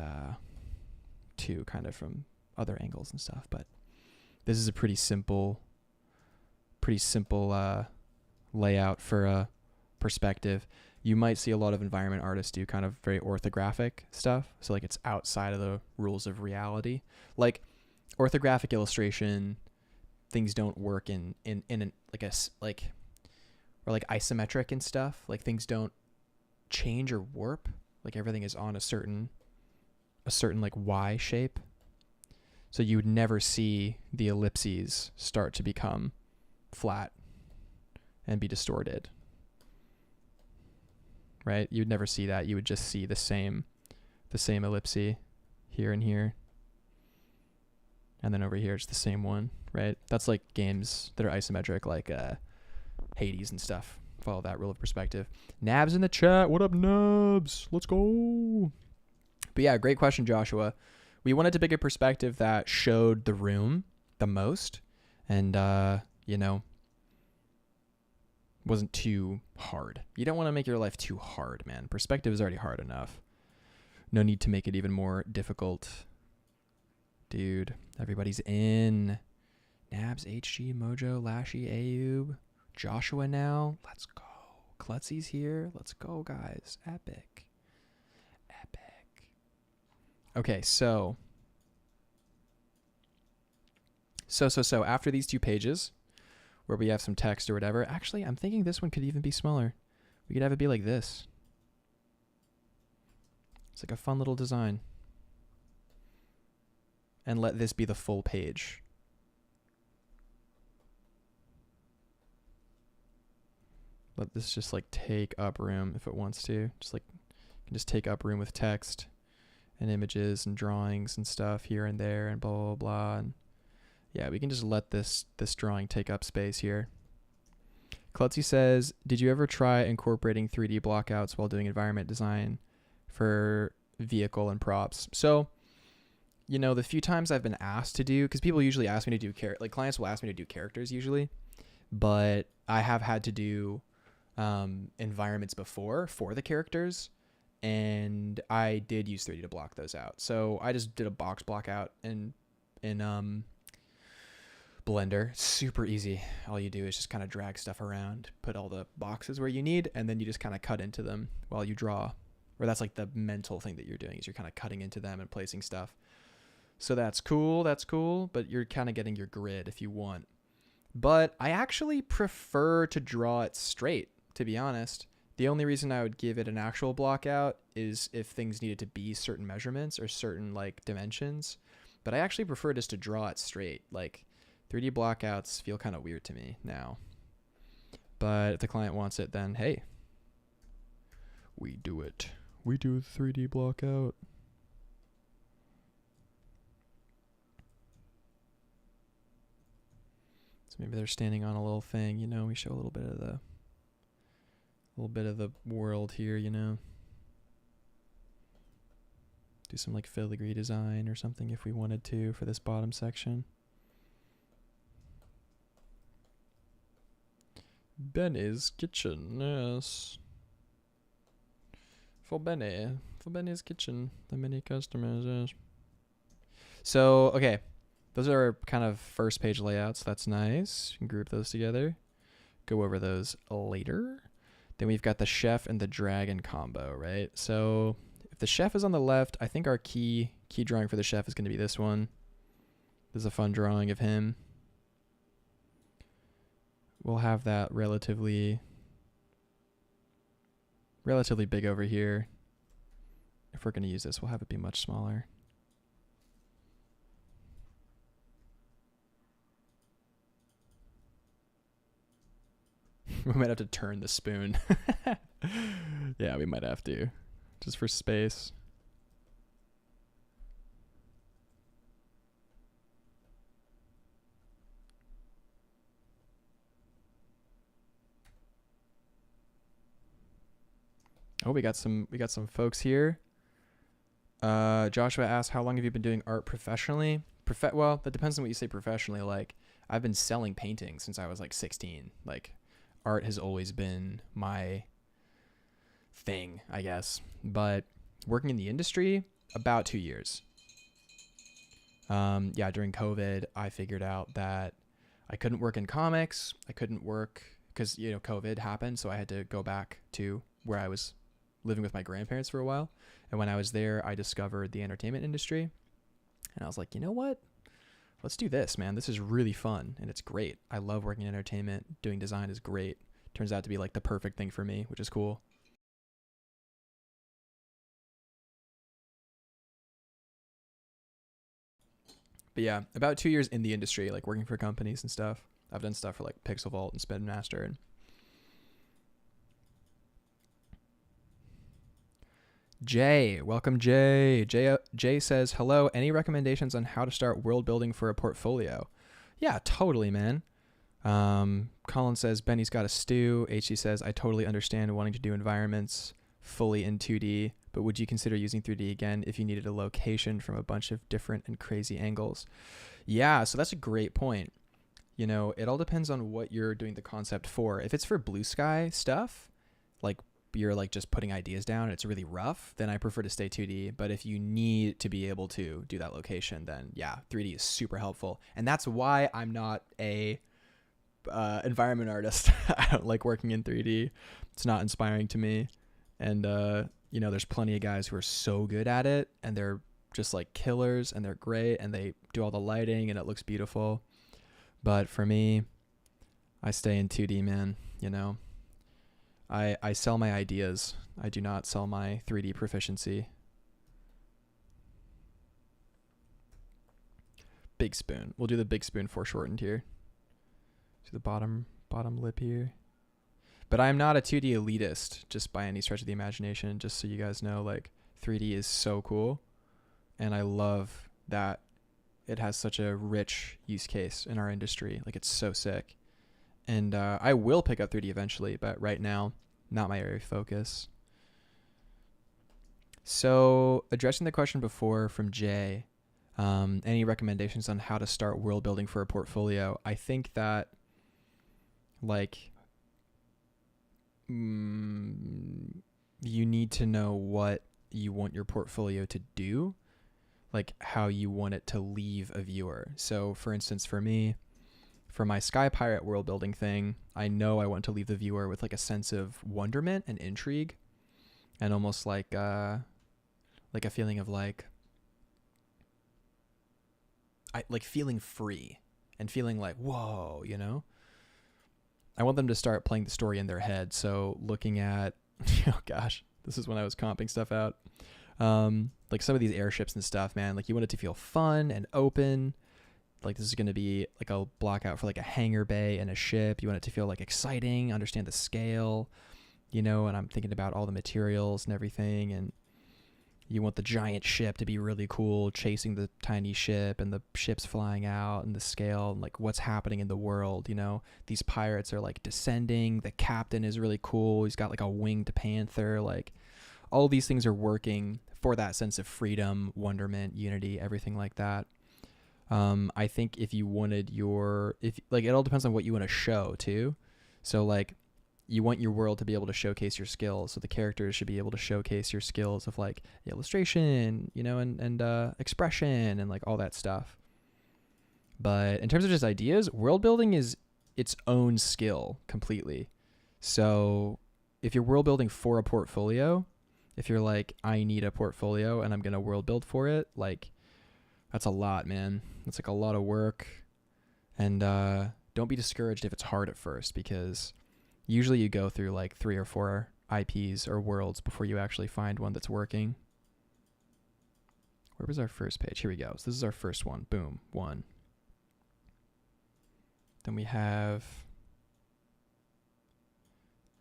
2 kind of from other angles and stuff. But this is a pretty simple layout for a perspective. You might see a lot of environment artists do kind of very orthographic stuff. So like it's outside of the rules of reality. Like orthographic illustration, things don't work in isometric and stuff. Like things don't change or warp. Like everything is on a certain like Y shape. So you would never see the ellipses start to become flat and be distorted. Right? You would never see that. You would just see the same ellipse here and here. And then over here, it's the same one, right? That's like games that are isometric, like Hades and stuff. Follow that rule of perspective. Nabs in the chat. What up, Nabs? Let's go. But yeah, great question, Joshua. We wanted to pick a perspective that showed the room the most and, you know, wasn't too hard. You don't want to make your life too hard, man. Perspective is already hard enough. No need to make it even more difficult. Dude, everybody's in. Nabs, HG, Mojo, Lashy, Ayub, Joshua now. Let's go. Klutzy's here. Let's go, guys. Epic. Epic. Okay, so after these 2 pages, where we have some text or whatever. Actually, I'm thinking this one could even be smaller. We could have it be like this. It's like a fun little design. And let this be the full page. Let this just like take up room if it wants to. Just like, you can just take up room with text and images and drawings and stuff here and there and blah, blah, blah. And yeah, we can just let this drawing take up space here. Klutzy says, did you ever try incorporating 3D blockouts while doing environment design for vehicle and props? So, you know, the few times I've been asked to do, because people usually ask me to do, clients will ask me to do characters usually, but I have had to do environments before for the characters, and I did use 3D to block those out. So I just did a box block out in Blender. Super easy. All you do is just kind of drag stuff around, put all the boxes where you need, and then you just kind of cut into them while you draw. or that's like the mental thing that you're doing, is you're kind of cutting into them and placing stuff. So that's cool. That's cool. But you're kind of getting your grid if you want. But I actually prefer to draw it straight, to be honest. The only reason I would give it an actual block out is if things needed to be certain measurements or certain like dimensions. But I actually prefer just to draw it straight. Like 3D blockouts feel kind of weird to me now. But if the client wants it, then hey, we do it. We do the 3D blockout. So maybe they're standing on a little thing, you know, we show a little bit of the world here, you know. Do some like filigree design or something if we wanted to for this bottom section. Benny's kitchen, yes. For Benny's kitchen, the many customers, yes. So, okay, those are kind of first page layouts. That's nice. You can group those together. Go over those later. Then we've got the chef and the dragon combo, right? So if the chef is on the left, I think our key drawing for the chef is going to be this one. This is a fun drawing of him. We'll have that relatively big over here. If we're going to use this, we'll have it be much smaller. We might have to turn the spoon. Yeah, we might have to. Just for space. Oh, we got some folks here. Joshua asked, how long have you been doing art professionally? Well, that depends on what you say professionally. Like, I've been selling paintings since I was like 16. Like, art has always been my thing, I guess. But working in the industry, about 2 years. Yeah, during COVID, I figured out that I couldn't work in comics. I couldn't work because, you know, COVID happened. So I had to go back to where I was living with my grandparents for a while. And when I was there, I discovered the entertainment industry. And I was like, you know what? Let's do this, man. This is really fun and it's great. I love working in entertainment. Doing design is great. Turns out to be like the perfect thing for me, which is cool. But yeah, about 2 years in the industry, like working for companies and stuff. I've done stuff for like Pixel Vault and Spin Master. And Jay, welcome Jay. Jay says, hello, any recommendations on how to start world building for a portfolio? Yeah, totally, man. Colin says, Benny's got a stew. HC says, I totally understand wanting to do environments fully in 2D, but would you consider using 3D again if you needed a location from a bunch of different and crazy angles? Yeah, so that's a great point. You know, it all depends on what you're doing the concept for. If it's for blue sky stuff, like you're like just putting ideas down and it's really rough, then I prefer to stay 2D. But if you need to be able to do that location, then yeah, 3D is super helpful. And that's why I'm not a environment artist. I don't like working in 3D. It's not inspiring to me. And you know, there's plenty of guys who are so good at it and they're just like killers and they're great and they do all the lighting and it looks beautiful. But for me, I stay in 2D, man. You know, I sell my ideas. I do not sell my 3D proficiency. Big spoon. We'll do the big spoon foreshortened here. To the bottom lip here. But I'm not a 2D elitist just by any stretch of the imagination. Just so you guys know, like 3D is so cool. And I love that it has such a rich use case in our industry. Like it's so sick. And I will pick up 3D eventually, but right now, not my area of focus. So addressing the question before from Jay, any recommendations on how to start world building for a portfolio? I think that like you need to know what you want your portfolio to do, like how you want it to leave a viewer. So for instance, for me, for my Sky Pirate world building thing, I know I want to leave the viewer with like a sense of wonderment and intrigue. and almost like a feeling of like feeling free and feeling like, whoa, you know? I want them to start playing the story in their head. So looking at, oh gosh, this is when I was comping stuff out. Like some of these airships and stuff, man, like you want it to feel fun and open. Like this is going to be like a block out for like a hangar bay and a ship. You want it to feel like exciting, understand the scale, you know, and I'm thinking about all the materials and everything. And you want the giant ship to be really cool, chasing the tiny ship and the ships flying out and the scale and like what's happening in the world, you know. These pirates are like descending. The captain is really cool. He's got like a winged panther. Like all these things are working for that sense of freedom, wonderment, unity, everything like that. I think if you wanted if like it all depends on what you want to show too. So like you want your world to be able to showcase your skills. So the characters should be able to showcase your skills of like illustration, you know, and expression and like all that stuff. But in terms of just ideas, world building is its own skill completely. So if you're world building for a portfolio, if you're like, I need a portfolio and I'm going to world build for it, like that's a lot, man. That's like a lot of work. And don't be discouraged if it's hard at first, because usually you go through like 3 or 4 IPs or worlds before you actually find one that's working. Where was our first page? Here we go. So this is our first one. Boom. 1. Then we have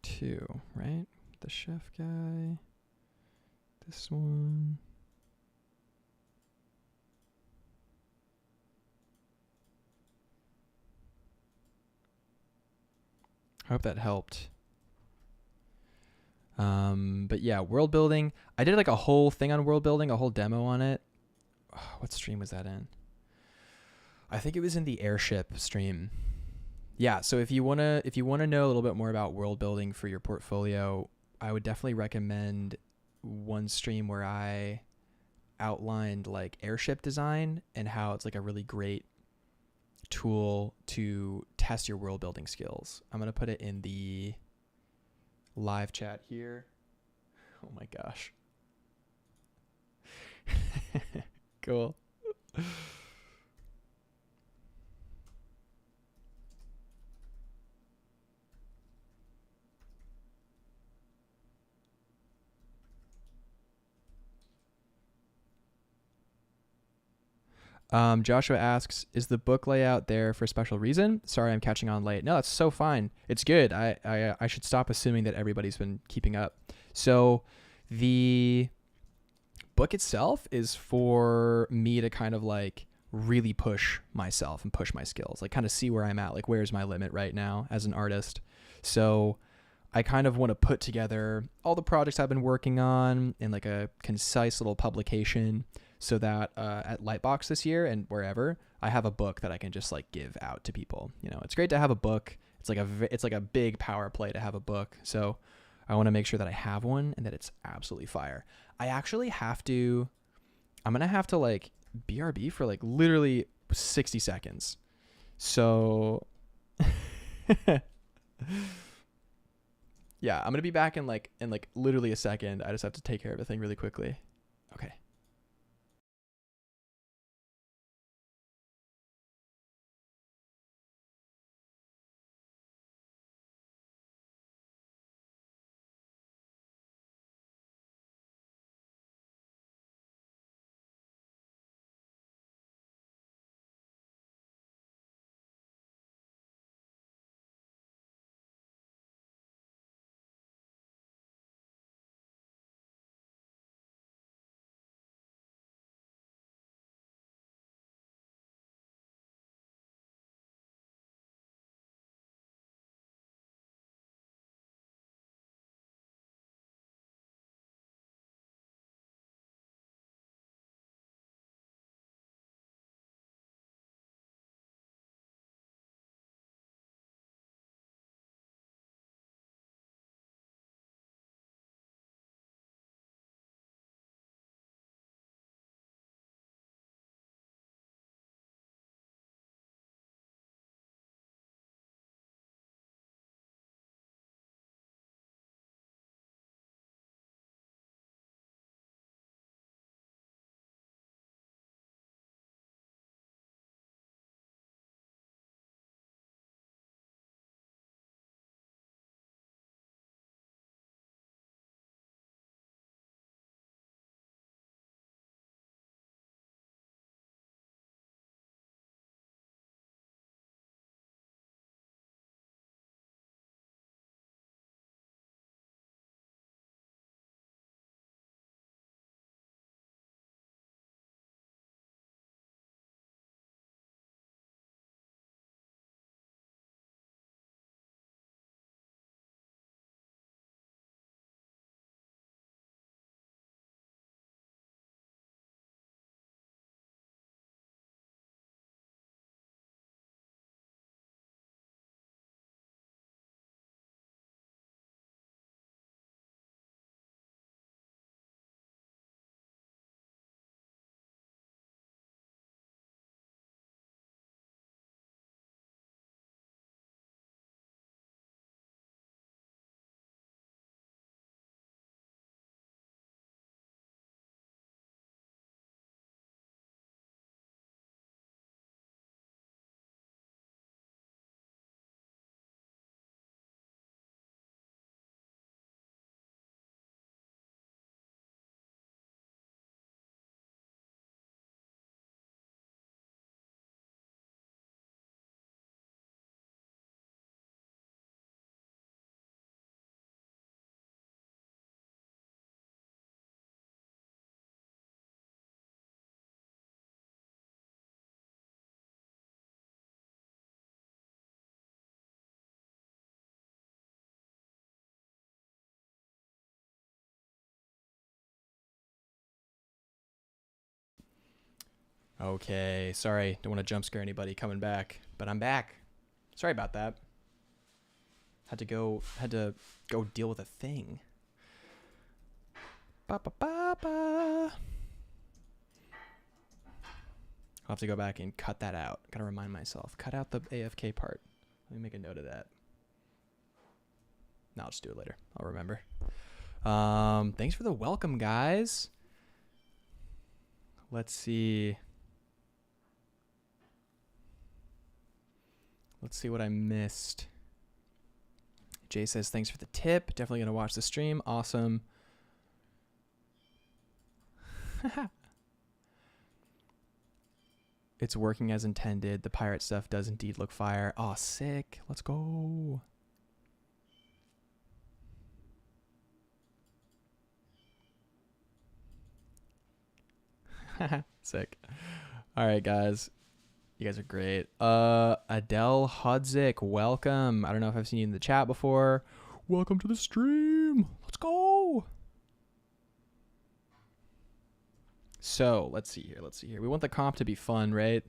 2, right? The chef guy. This one. I hope that helped. But yeah, world building. I did like a whole thing on world building, a whole demo on it. Oh, what stream was that in? I think it was in the airship stream. Yeah, so if you wanna know a little bit more about world building for your portfolio, I would definitely recommend one stream where I outlined like airship design and how it's like a really great tool to test your world building skills. I'm gonna put it in the live chat here. Oh my gosh. Cool. Joshua asks, is the book layout there for a special reason? Sorry, I'm catching on late. No, it's so fine. It's good. I should stop assuming that everybody's been keeping up. So the book itself is for me to kind of like really push myself and push my skills, like kind of see where I'm at, like where's my limit right now as an artist. So I kind of want to put together all the projects I've been working on in like a concise little publication, so that at Lightbox this year and wherever, I have a book that I can just like give out to people. You know, it's great to have a book. It's like a big power play to have a book. So I want to make sure that I have one and that it's absolutely fire. I actually I'm going to have to like BRB for like literally 60 seconds. So yeah, I'm going to be back in like literally a second. I just have to take care of a thing really quickly. Okay. Okay, sorry. Don't want to jump scare anybody coming back, but I'm back. Sorry about that. Had to go deal with a thing. Ba ba ba ba. I'll have to go back and cut that out. Gotta remind myself. Cut out the AFK part. Let me make a note of that. No, I'll just do it later. I'll remember. Thanks for the welcome, guys. Let's see. Let's see what I missed. Jay says, thanks for the tip. Definitely going to watch the stream. Awesome. It's working as intended. The pirate stuff does indeed look fire. Aw, sick. Let's go. Sick. All right, guys. You guys are great. Adele Hudzik, welcome. I don't know if I've seen you in the chat before. Welcome to the stream. Let's go. So let's see here. We want the comp to be fun, right?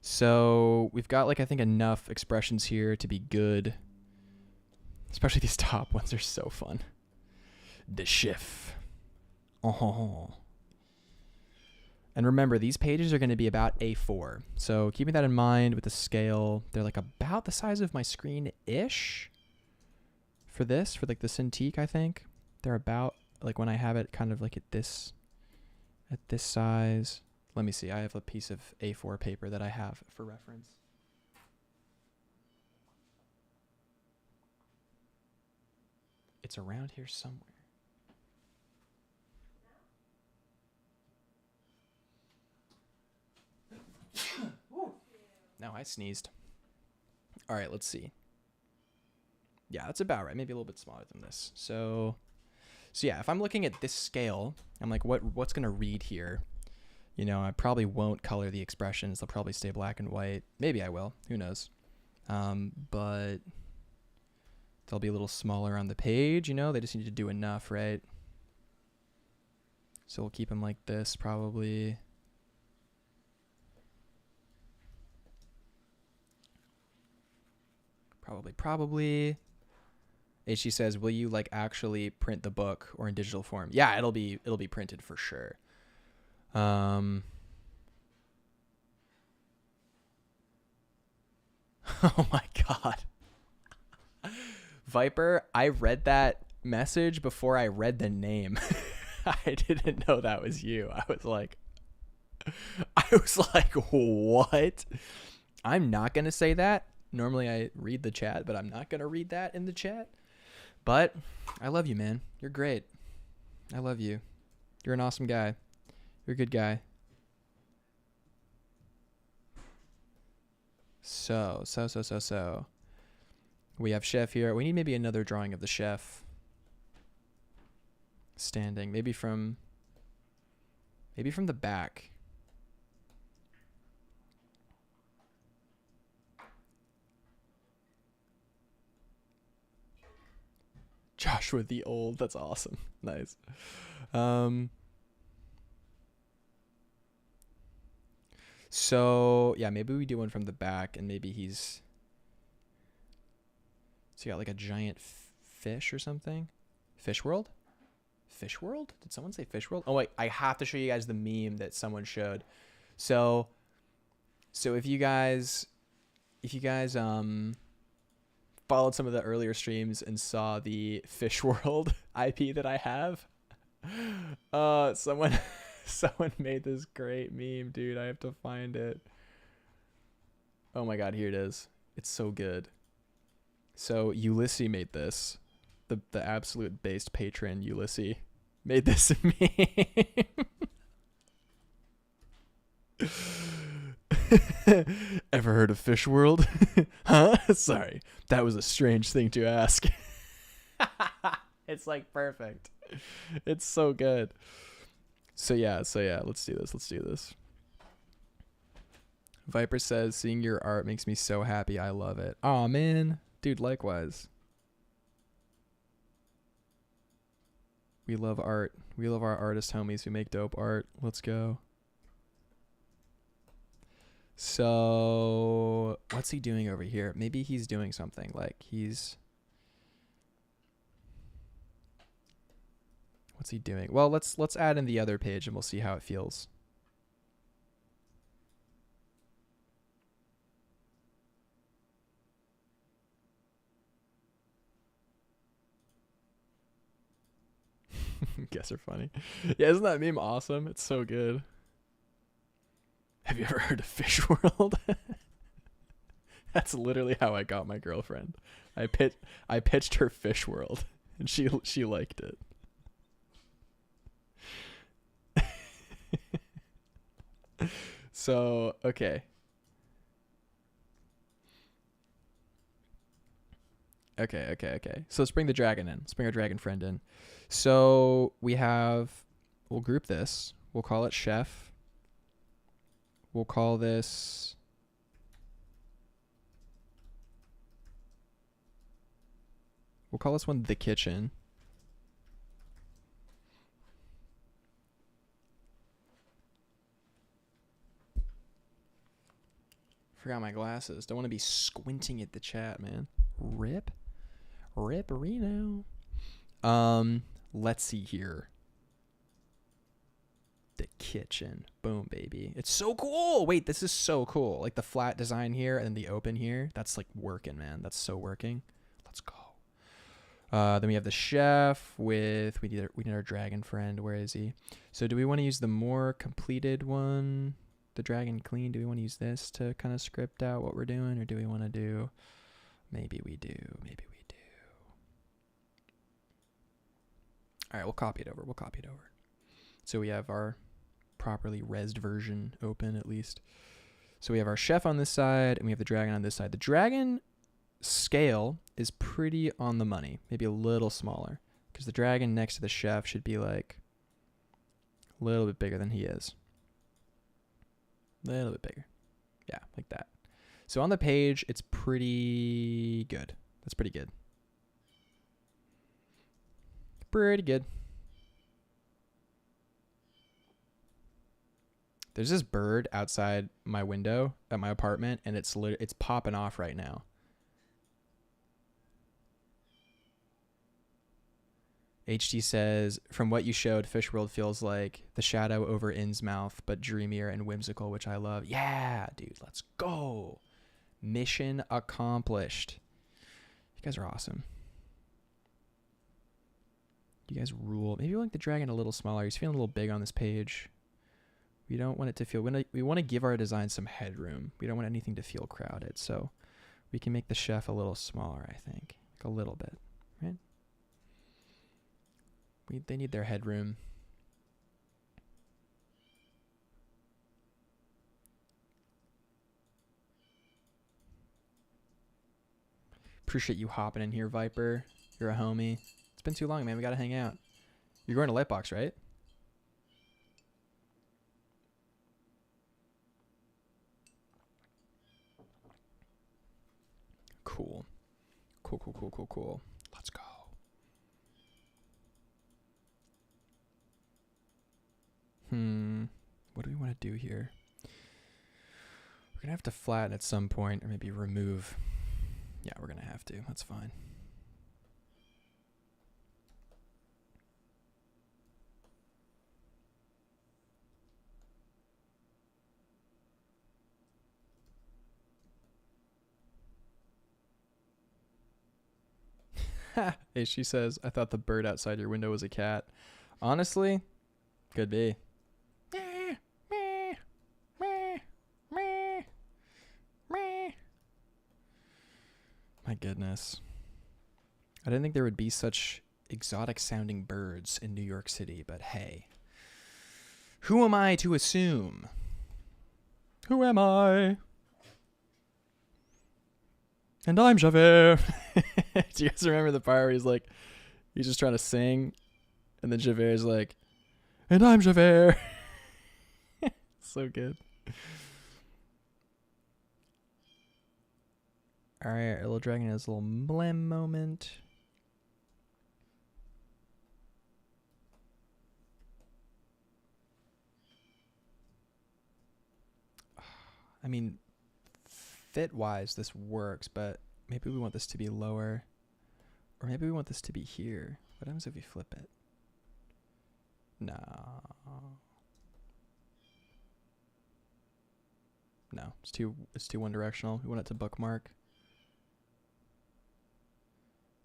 So we've got like, I think enough expressions here to be good. Especially these top ones are so fun. The chef. Oh. And remember, these pages are going to be about A4. So keeping that in mind with the scale, they're like about the size of my screen-ish for this, for like the Cintiq, I think. They're about like when I have it kind of like at this size. Let me see. I have a piece of A4 paper that I have for reference. It's around here somewhere. Now I sneezed. All right, let's see. Yeah, that's about right. Maybe a little bit smaller than this. So yeah, if I'm looking at this scale, I'm like, what's going to read here? You know, I probably won't color the expressions. They'll probably stay black and white. Maybe I will. Who knows? But they'll be a little smaller on the page. You know, they just need to do enough, right? So we'll keep them like this probably. Probably. She says, will you like actually print the book or in digital form? Yeah, it'll be printed for sure. Oh my God. Viper, I read that message before I read the name. I didn't know that was you. I was like, what? I'm not going to say that. Normally I read the chat, but I'm not going to read that in the chat. But I love you, man. You're great. I love you. You're an awesome guy. You're a good guy. So. We have chef here. We need maybe another drawing of the chef. Standing. Maybe from the back. Joshua the Old. That's awesome. Nice. So yeah, maybe we do one from the back, and maybe he's. So you got like a giant fish or something. Fish World? Fish World? Did someone say Fish World? Oh wait, I have to show you guys the meme that someone showed. So if you guys followed some of the earlier streams and saw the Fish World IP that I have, someone made this great meme, dude. I have to find it. Oh my God, here it is. It's so good. So Ulysses made this. The absolute based patron Ulysses made this meme. Ever heard of Fish World? Huh? Sorry. That was a strange thing to ask. It's like perfect. It's so good. So yeah, let's do this. Viper says, seeing your art makes me so happy. I love it. Aw, man. Dude, likewise. We love art. We love our artist homies who make dope art. Let's go. So what's he doing over here? Maybe he's doing something like what's he doing? Well, let's add in the other page and we'll see how it feels. Guess are funny. Yeah, isn't that meme awesome? It's so good. Have you ever heard of Fish World? That's literally how I got my girlfriend. I pitched her Fish World, and she liked it. So okay. Okay. So let's bring the dragon in. Let's bring our dragon friend in. So we'll group this. We'll call it chef. We'll call this one the kitchen. Forgot my glasses. Don't want to be squinting at the chat, man. Rip Reno. Let's see here. The kitchen. Boom, baby. It's so cool. Wait, this is so cool. Like the flat design here and the open here. That's like working, man. That's so working. Let's go. Then we have the chef with we need our dragon friend. Where is he? So do we want to use the more completed one? The dragon clean? Do we want to use this to kind of script out what we're doing, or do we want to do? Maybe we do. All right, we'll copy it over. So we have our properly resed version open at least. So we have our chef on this side and we have the dragon on this side. The dragon scale is pretty on the money, maybe a little smaller, because the dragon next to the chef should be like a little bit bigger than he is. A little bit bigger. Yeah, like that. So on the page, it's pretty good. That's pretty good. Pretty good. There's this bird outside my window at my apartment, and it's popping off right now. HT says, from what you showed, Fish World feels like the shadow over Innsmouth, but dreamier and whimsical, which I love. Yeah, dude, let's go. Mission accomplished. You guys are awesome. You guys rule. Maybe we'll make the dragon a little smaller. He's feeling a little big on this page. We don't want it to feel, we want to give our design some headroom. We don't want anything to feel crowded. So we can make the chef a little smaller, I think. Like a little bit, right? They need their headroom. Appreciate you hopping in here, Viper. You're a homie. It's been too long, man. We got to hang out. You're going to Lightbox, right? Cool. Cool. Let's go. What do we want to do here? We're going to have to flatten at some point, or maybe remove. Yeah, we're going to have to. That's fine. Hey, she says, I thought the bird outside your window was a cat. Honestly, could be. My goodness. I didn't think there would be such exotic sounding birds in New York City, but hey. Who am I to assume? Who am I? And I'm Javert. Do you guys remember the part where he's just trying to sing, and then Javert's like, and I'm Javert. So good. All right, our little dragon has a little blem moment. I mean, fit-wise, this works, but maybe we want this to be lower. Or maybe we want this to be here. What happens if we flip it? No. No, it's too one directional. We want it to bookmark.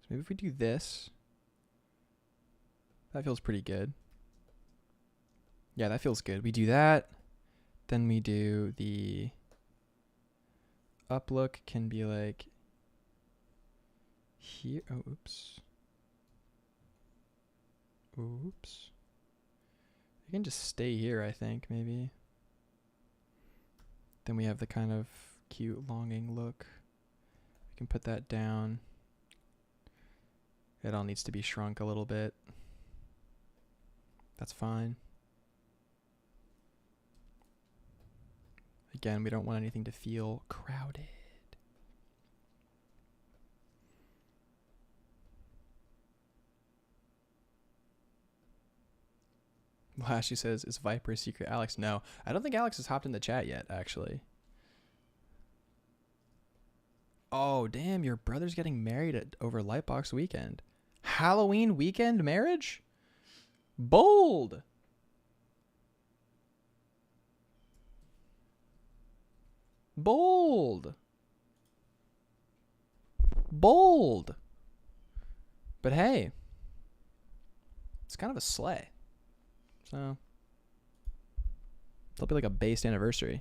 So maybe if we do this, that feels pretty good. Yeah, that feels good. We do that, then we do the up look can be like here. Oh, oops. Oops. You can just stay here, I think, maybe. Then we have the kind of cute longing look. We can put that down. It all needs to be shrunk a little bit. That's fine. Again, we don't want anything to feel crowded. Well, she says, is Viper a secret Alex? No, I don't think Alex has hopped in the chat yet, actually. Oh, damn, your brother's getting married over Lightbox weekend. Halloween weekend marriage? Bold! Bold! Bold! But hey, it's kind of a sleigh. So, it'll be like a based anniversary.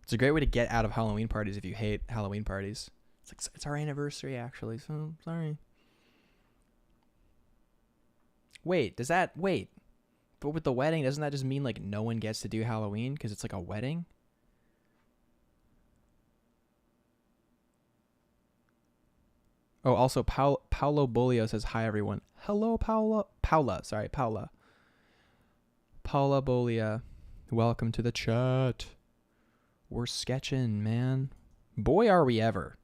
It's a great way to get out of Halloween parties if you hate Halloween parties. It's like, it's our anniversary, actually, so sorry. Wait, but with the wedding, doesn't that just mean like no one gets to do Halloween because it's like a wedding? Oh, also, Paulo Bolio says, hi, everyone. Hello, Paula. Paula Bolia. Welcome to the chat. We're sketching, man. Boy, are we ever.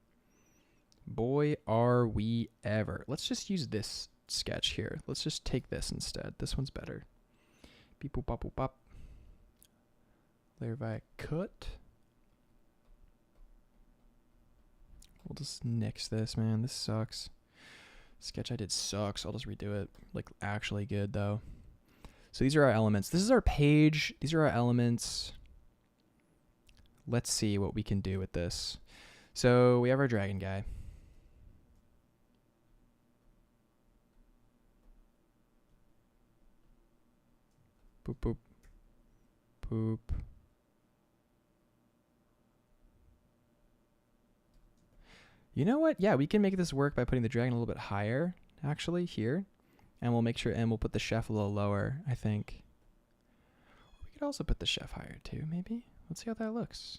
Boy, are we ever. Let's just use this sketch here. Let's just take this instead. This one's better. Beep, boop, bop, boop, bop. Layer by cut. We'll just nix this, man. This sucks. Sketch I did sucks. I'll just redo it. Like, actually good, though. So these are our elements. This is our page. These are our elements. Let's see what we can do with this. So we have our dragon guy. Boop, boop. Boop. You know what? Yeah, we can make this work by putting the dragon a little bit higher, actually, here. And we'll make sure, and we'll put the chef a little lower, I think. We could also put the chef higher, too, maybe. Let's see how that looks.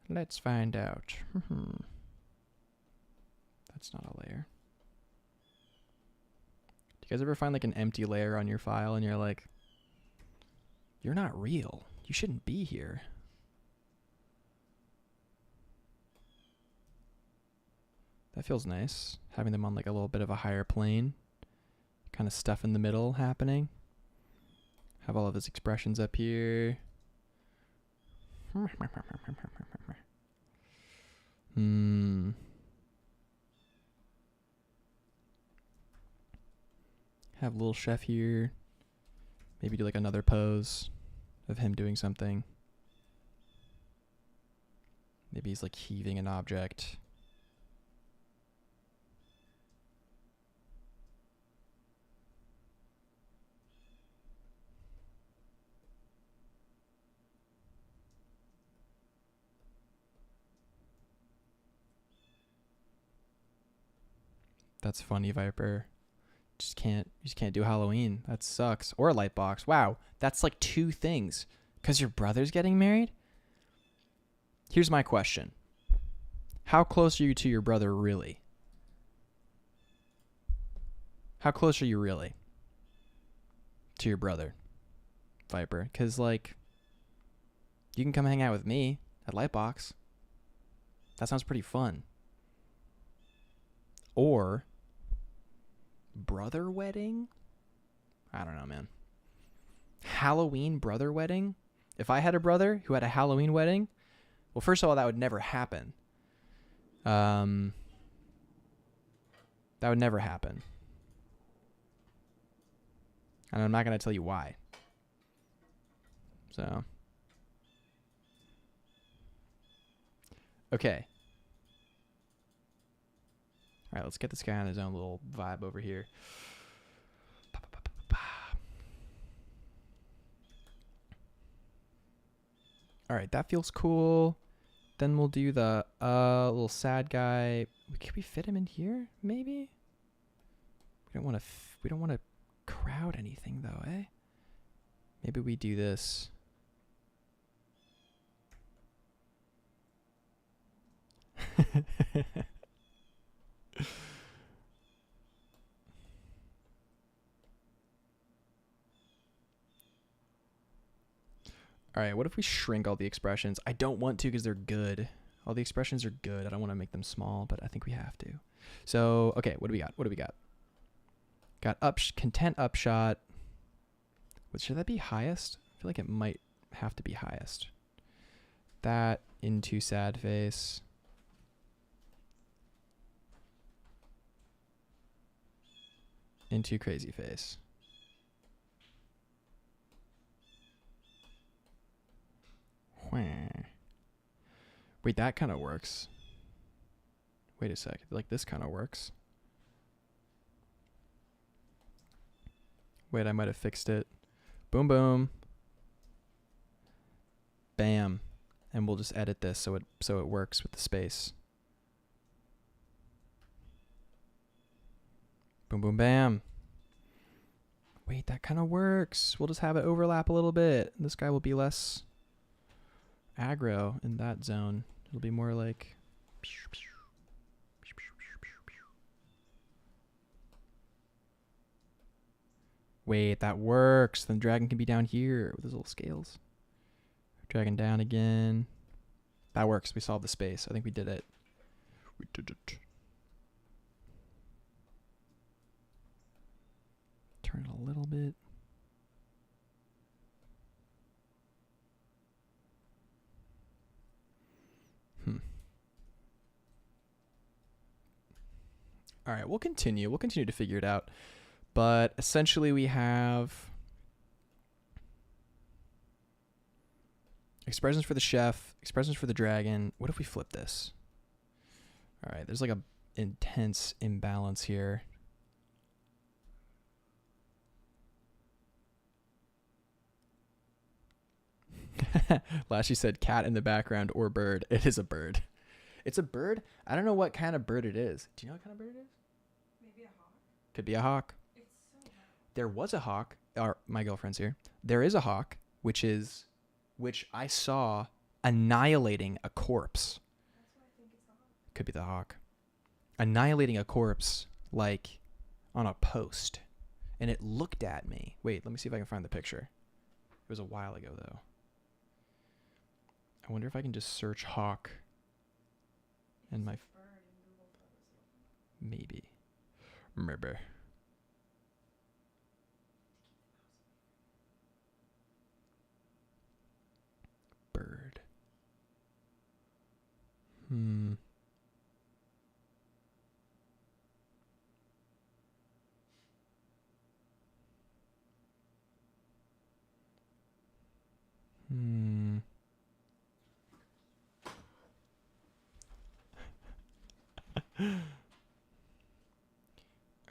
Let's find out. That's not a layer. Do you guys ever find, like, an empty layer on your file, and you're like, you're not real. You shouldn't be here. That feels nice, having them on like a little bit of a higher plane. Kind of stuff in the middle happening. Have all of his expressions up here. Have little chef here. Maybe do like another pose of him doing something. Maybe he's like heaving an object. That's funny, Viper. You just can't do Halloween. That sucks. Or a Lightbox. Wow, that's like two things. 'Cause your brother's getting married? Here's my question. How close are you to your brother really? How close are you really to your brother, Viper? 'Cause like, you can come hang out with me at Lightbox. That sounds pretty fun. Or brother wedding? I don't know, man. Halloween brother wedding? If I had a brother who had a Halloween wedding, well, first of all, that would never happen. That would never happen. And I'm not going to tell you why. So. Okay. All right, let's get this guy on his own little vibe over here. All right, that feels cool. Then we'll do the little sad guy. Can we fit him in here? Maybe. We don't want to. We don't want to crowd anything though, eh? Maybe we do this. All right, what if we shrink all the expressions? I don't want to because they're good. All the expressions are good. I don't want to make them small, but I think we have to. So, okay, what do we got? What do we got? Got content upshot. Should that be highest? I feel like it might have to be highest. That into sad face. Into crazy face. Wait, that kind of works. Wait a sec. Like this kind of works. Wait, I might have fixed it. Boom, boom. Bam. And we'll just edit this so it works with the space. Boom, boom, bam. Wait, that kind of works. We'll just have it overlap a little bit. This guy will be less aggro in that zone. It'll be more like wait, that works. Then dragon can be down here with his little scales. Dragon down again. That works. We solved the space. I think we did it. We did it. Turn it a little bit. All right, we'll continue. We'll continue to figure it out. But essentially we have expressions for the chef, expressions for the dragon. What if we flip this? All right, there's like a intense imbalance here. Lashy said cat in the background or bird. It is a bird. It's a bird. I don't know what kind of bird it is. Do you know what kind of bird it is? Maybe a hawk. Could be a hawk. It's so loud. There was a hawk. My girlfriend's here. There is a hawk, which I saw annihilating a corpse. That's why I think it's the hawk. Could be the hawk. Annihilating a corpse, like, on a post. And it looked at me. Wait, let me see if I can find the picture. It was a while ago, though. I wonder if I can just search hawk. And my... Maybe. Bird.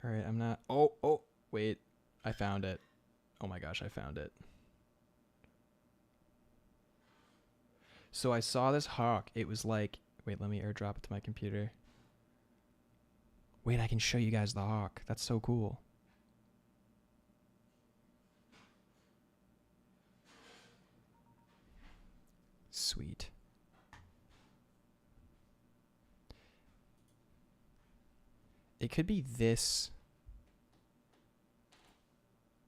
All right, I'm not... Oh, wait. I found it. Oh my gosh, I found it. So I saw this hawk. It was like... Wait, let me airdrop it to my computer. Wait, I can show you guys the hawk. That's so cool. Sweet. It could be this.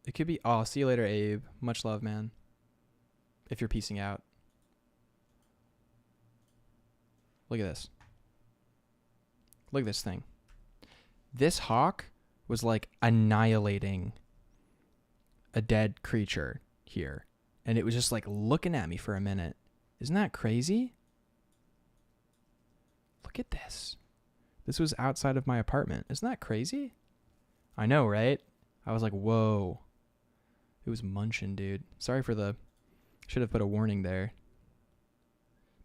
It could be... Oh, see you later, Abe. Much love, man. If you're piecing out. Look at this. Look at this thing. This hawk was like annihilating a dead creature here. And it was just like looking at me for a minute. Isn't that crazy? Look at this. This was outside of my apartment. Isn't that crazy? I know, right? I was like, whoa. It was munching, dude. Sorry for the... Should have put a warning there.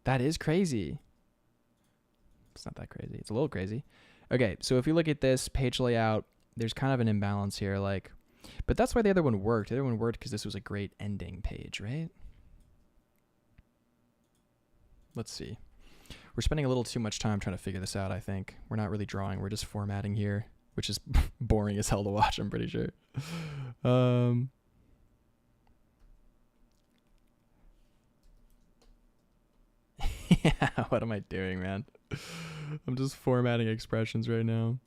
That is crazy. It's not that crazy. It's a little crazy. Okay, so if you look at this page layout, there's kind of an imbalance here. Like, but that's why the other one worked. The other one worked because this was a great ending page, right? Let's see. We're spending a little too much time trying to figure this out, I think. We're not really drawing. We're just formatting here, which is boring as hell to watch, I'm pretty sure. Yeah, what am I doing, man? I'm just formatting expressions right now.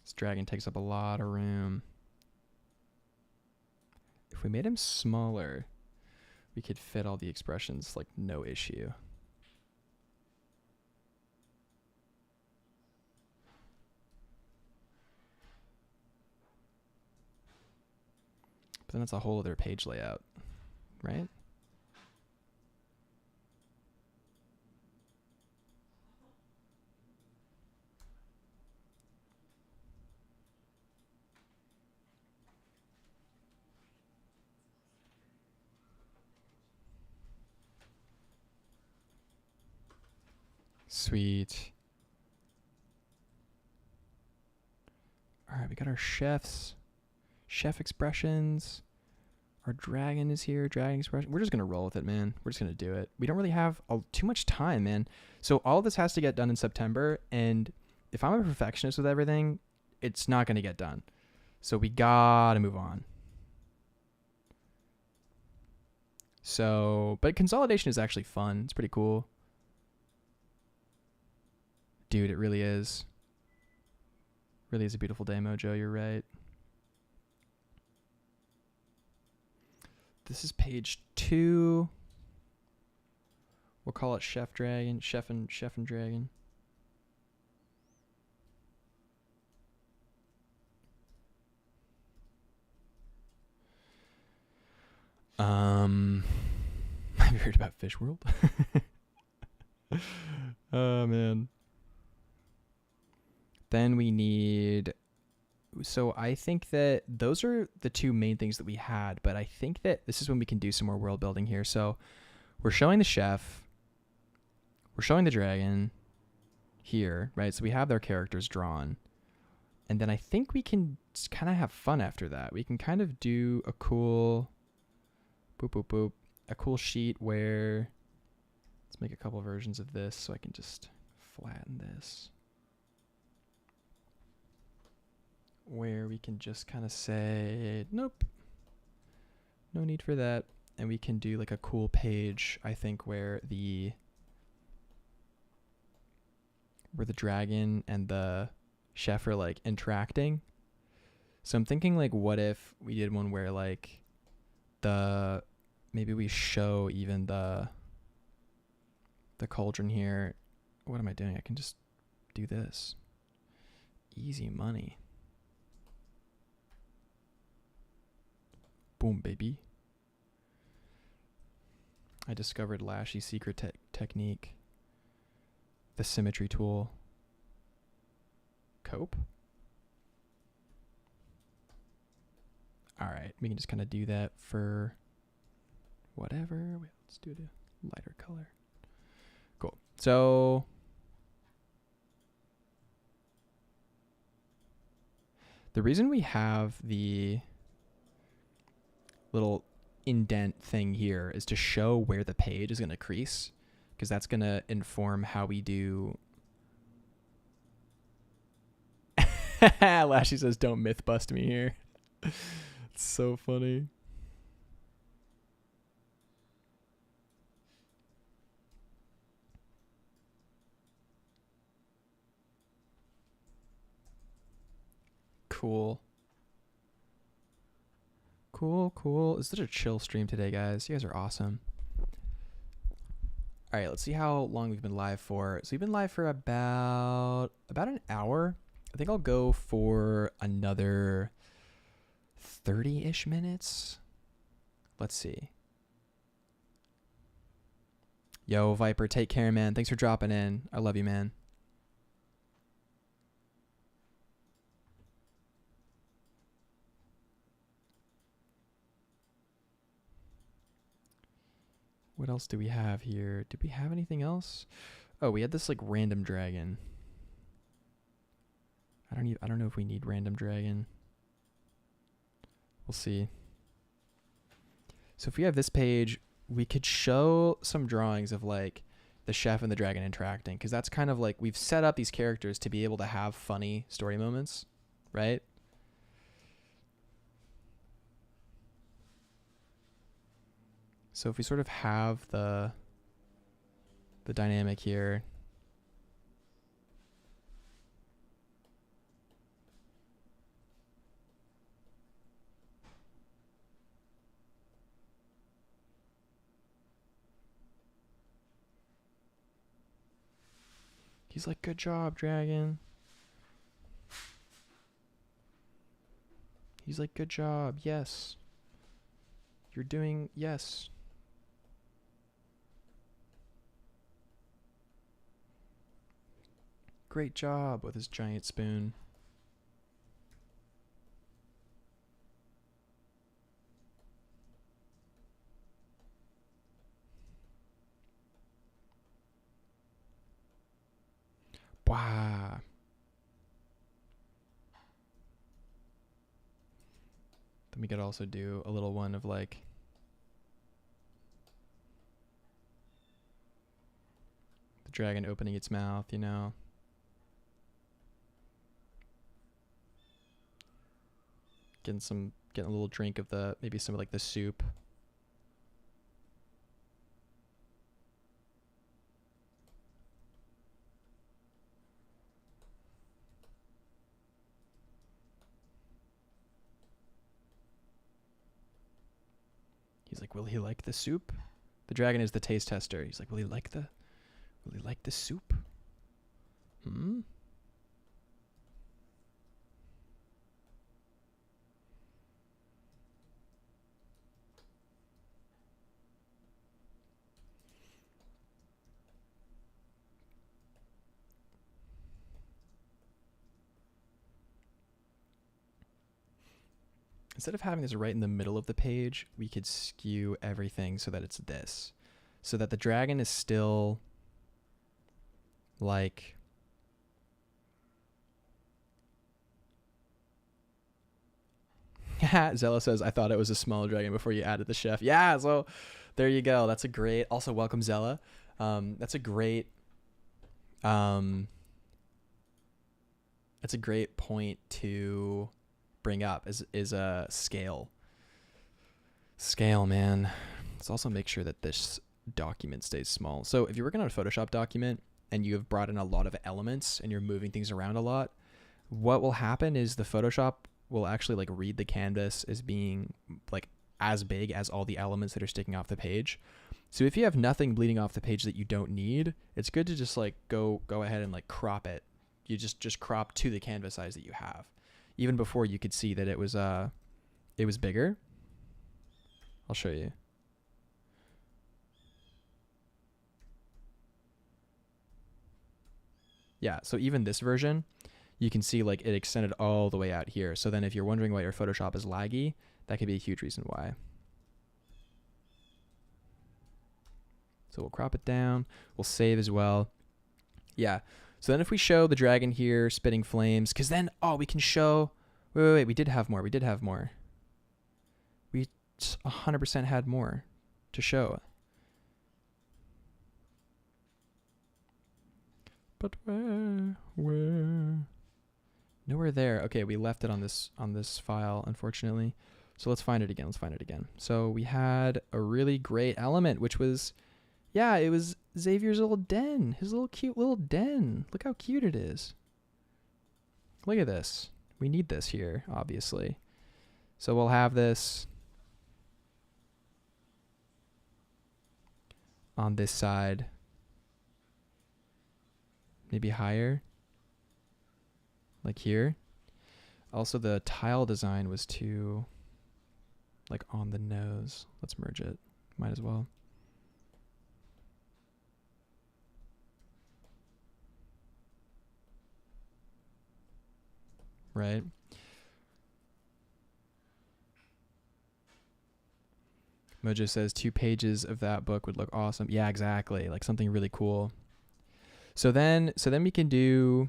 This dragon takes up a lot of room. If we made him smaller, we could fit all the expressions like no issue. But then it's a whole other page layout, right? Sweet. All right, we got our chef expressions. Our dragon is here, dragon expression. We're just going to roll with it, man. We're just going to do it. We don't really have too much time, man. So all of this has to get done in September, and if I'm a perfectionist with everything, it's not going to get done. So we got to move on. So, but consolidation is actually fun. It's pretty cool. Dude, it really is. Really is a beautiful day, Mojo. You're right. This is page 2. We'll call it Chef Dragon. Chef and Dragon. Have you heard about Fish World? Oh, man. Then we need... So I think that those are the two main things that we had, but I think that this is when we can do some more world building here. So we're showing the chef. We're showing the dragon here, right? So we have their characters drawn. And then I think we can kind of have fun after that. We can kind of do a cool... Boop, boop, boop. A cool sheet where... Let's make a couple versions of this so I can just flatten this. Where we can just kind of say, nope, no need for that. And we can do like a cool page, I think, where the dragon and the chef are like interacting. So I'm thinking like, what if we did one where like maybe we show even the cauldron here. What am I doing? I can just do this. Easy money. Boom, baby. I discovered Lashy's secret technique. The symmetry tool. Cope. All right, we can just kind of do that for whatever. Wait, let's do the lighter color. Cool. So the reason we have the little indent thing here is to show where the page is going to crease, because that's going to inform how we do. Lashy says, don't myth bust me here. It's so funny. Cool. Cool. It's such a chill stream today, guys. You guys are awesome. All right, let's see how long we've been live for. So we've been live for about an hour. I think I'll go for another 30-ish minutes. Let's see. Yo, Viper, take care, man. Thanks for dropping in. I love you, man. What else do we have here? Did we have anything else? Oh, we had this like random dragon. I don't know if we need random dragon. We'll see. So if we have this page, we could show some drawings of like the chef and the dragon interacting, because that's kind of like we've set up these characters to be able to have funny story moments, right? So if we sort of have the dynamic here. He's like, good job, dragon. He's like, good job, yes. You're doing, yes. Great job with his giant spoon. Wow. Then we could also do a little one of like the dragon opening its mouth, you know. Getting a little drink of the, maybe some of like the soup. He's like, will he like the soup? The dragon is the taste tester. He's like, will he like the soup? Hmm? Instead of having this right in the middle of the page, we could skew everything so that it's this. So that the dragon is still like Zella says, I thought it was a small dragon before you added the chef. Yeah, so there you go. That's a great, also welcome Zella. That's a great point to bring up is a scale, man. Let's also make sure that this document stays small. So if you're working on a Photoshop document and you have brought in a lot of elements and you're moving things around a lot, what will happen is the Photoshop will actually like read the canvas as being like as big as all the elements that are sticking off the page. So if you have nothing bleeding off the page that you don't need, it's good to just like go ahead and like crop it. You just crop to the canvas size that you have. Even before you could see that it was bigger. I'll show you. Yeah, so even this version, you can see like it extended all the way out here. So then if you're wondering why your Photoshop is laggy, that could be a huge reason why. So we'll crop it down. We'll save as well. Yeah. So then if we show the dragon here spitting flames, because then, oh, we can show, wait, we did have more. We 100% had more to show. But where? Nowhere there. Okay, we left it on this file, unfortunately. So let's find it again. So we had a really great element, which was, yeah, it was Xavier's little den. His little cute little den. Look how cute it is. Look at this. We need this here, obviously. So we'll have this on this side. Maybe higher. Like here. Also, the tile design was too like on the nose. Let's merge it. Might as well. Right? Mojo says 2 pages of that book would look awesome. Yeah, exactly. Like something really cool. So then we can do,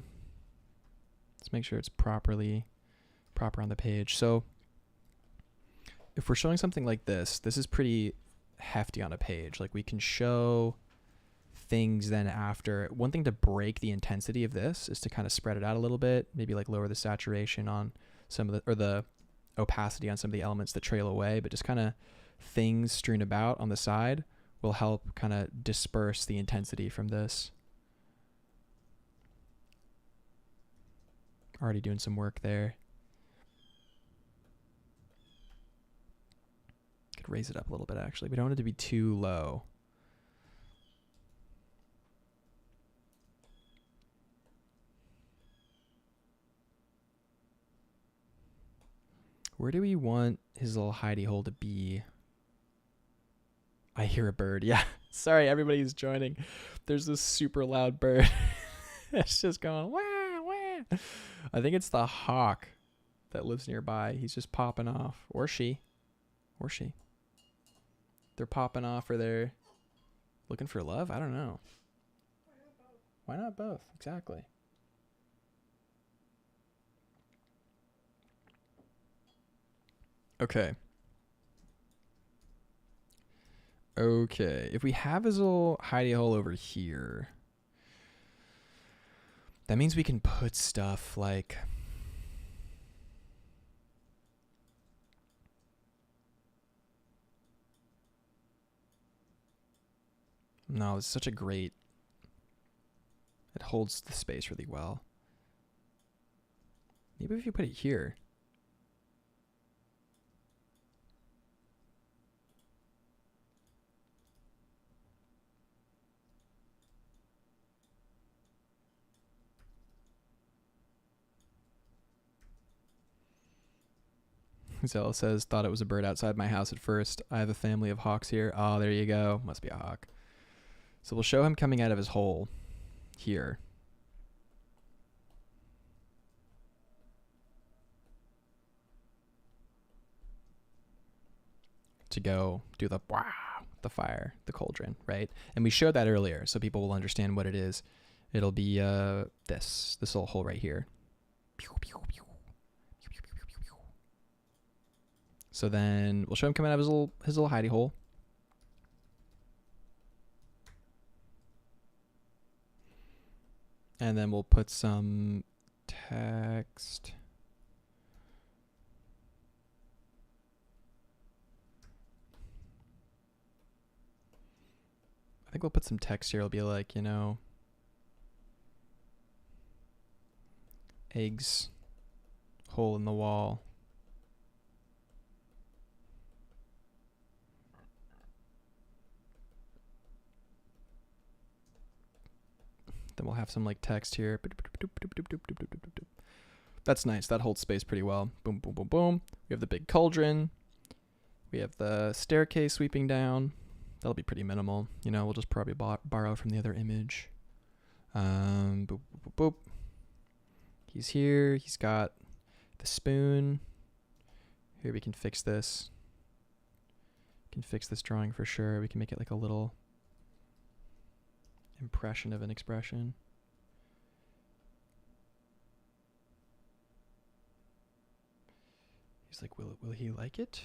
let's make sure it's proper on the page. So if we're showing something like this is pretty hefty on a page. Like we can show things then after. One thing to break the intensity of this is to kind of spread it out a little bit, maybe like lower the saturation on some of the, or the opacity on some of the elements that trail away, but just kind of things strewn about on the side will help kind of disperse the intensity from this. Already doing some work there. Could raise it up a little bit actually. We don't want it to be too low. Where do we want his little hidey hole to be? I hear a bird. Yeah. Sorry, everybody's joining. There's this super loud bird. It's just going, wah, wah. I think it's the hawk that lives nearby. He's just popping off. Or she. They're popping off, or they're looking for love? I don't know. Why not both? Exactly. Okay. If we have his little hidey hole over here, that means we can put stuff like, no, it's such a great, it holds the space really well. Maybe if you put it here. Zella says, thought it was a bird outside my house at first. I have a family of hawks here. Oh, there you go. Must be a hawk. So we'll show him coming out of his hole here. To go do the wow, the fire, the cauldron, right? And we showed that earlier, so people will understand what it is. It'll be this little hole right here. So then we'll show him coming out of his little hidey hole. And then we'll put some text. I think we'll put some text here. It'll be like, you know, eggs, hole in the wall. Then we'll have some like text here. That's nice. That holds space pretty well. Boom, boom, boom, boom. We have the big cauldron. We have the staircase sweeping down. That'll be pretty minimal. You know, we'll just probably borrow from the other image. Boop, boop, boop, boop. He's here. He's got the spoon. Here we can fix this. We can fix this drawing for sure. We can make it like a little impression of an expression. He's like, will he like it?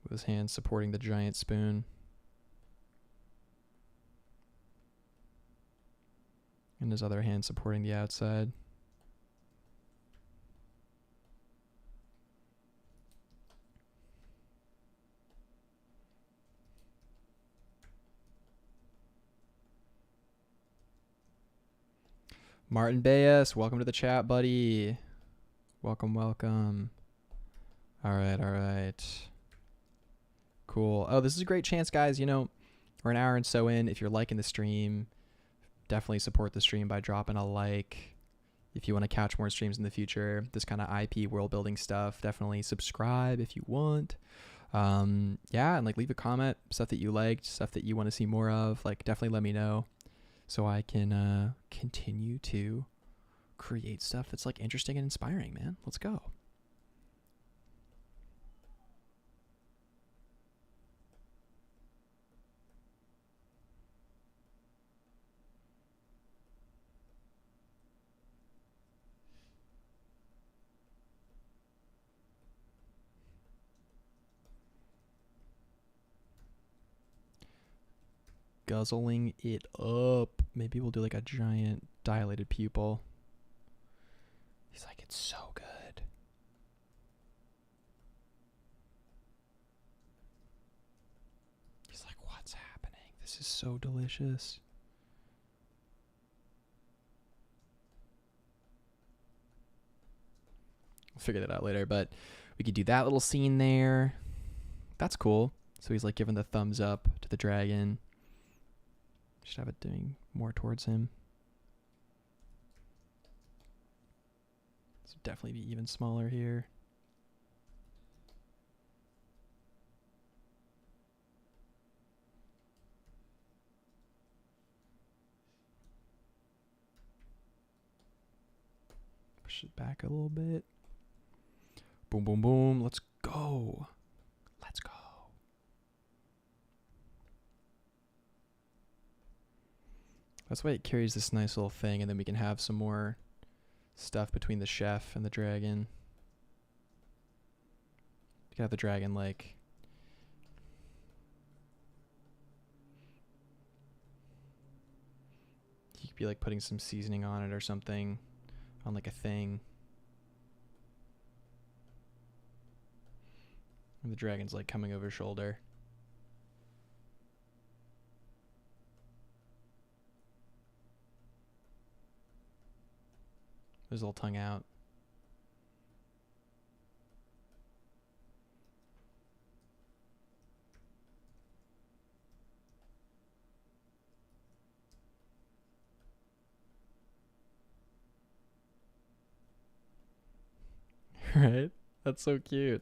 With his hands supporting the giant spoon. And his other hand supporting the outside. Martin Bayes, welcome to the chat, buddy. Welcome, welcome. All right. Cool. Oh, this is a great chance, guys. You know, we're an hour and so in. If you're liking the stream, definitely support the stream by dropping a like. if you want to catch more streams in the future, this kind of IP world building stuff, definitely subscribe if you want. Yeah, and like leave a comment, stuff that you liked, stuff that you want to see more of. Like definitely let me know so I can continue to create stuff that's like interesting and inspiring, man. Let's go. Guzzling it up. Maybe we'll do like a giant dilated pupil. He's like, it's so good. He's like, what's happening? This is so delicious. We'll figure that out later, but we could do that little scene there. That's cool. So he's like giving the thumbs up to the dragon. Should have it doing more towards him. So definitely be even smaller here. Push it back a little bit. Boom, boom, boom. Let's go. Let's go. That's why it carries this nice little thing, and then we can have some more stuff between the chef and the dragon. You can have the dragon like he could be like putting some seasoning on it or something on like a thing. And the dragon's like coming over his shoulder. His little tongue out. Right? That's so cute.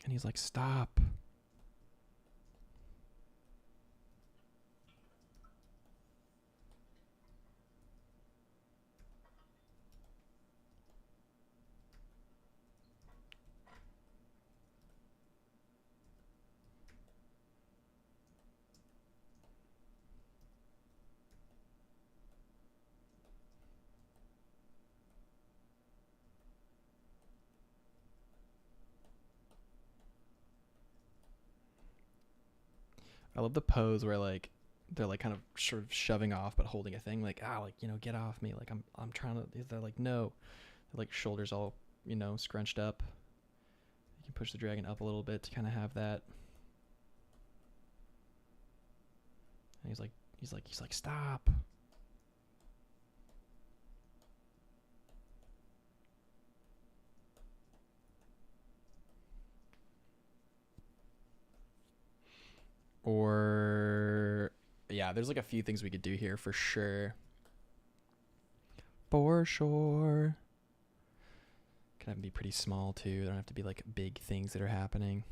And he's like, stop. I love the pose where like they're like kind of sort of shoving off but holding a thing like, like, get off me, like I'm trying to. They're like, no. They're like shoulders all, scrunched up. You can push the dragon up a little bit to kind of have that. And he's like stop. Or yeah, there's like a few things we could do here for sure. For sure. Can have them be pretty small too. They don't have to be like big things that are happening.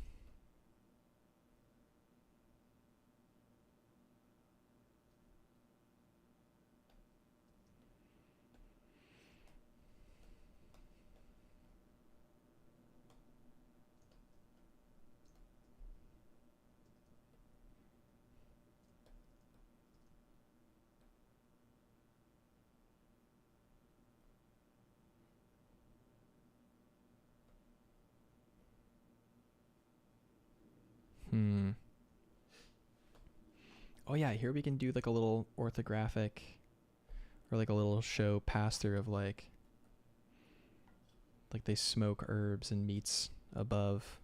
Oh yeah, here we can do like a little orthographic or like a little show pass through of like they smoke herbs and meats above.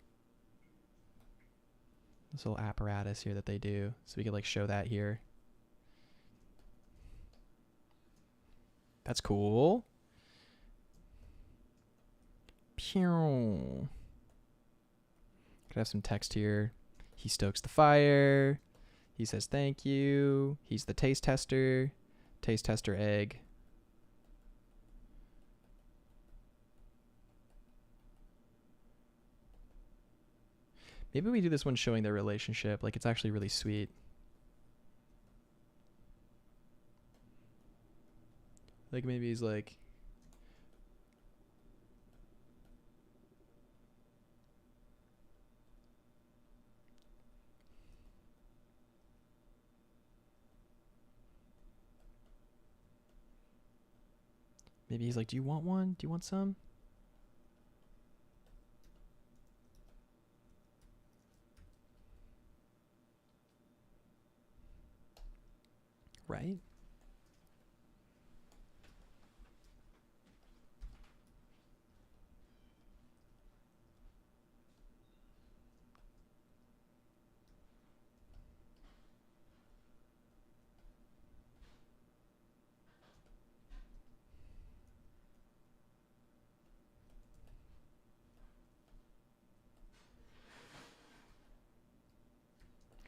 This little apparatus here that they do. So we could like show that here. That's cool. Pew. Could have some text here. He stokes the fire. He says thank you. He's the taste tester. Taste tester egg. Maybe we do this one showing their relationship. Like, it's actually really sweet. Like, maybe he's like... Maybe he's like, do you want one? Do you want some? Right?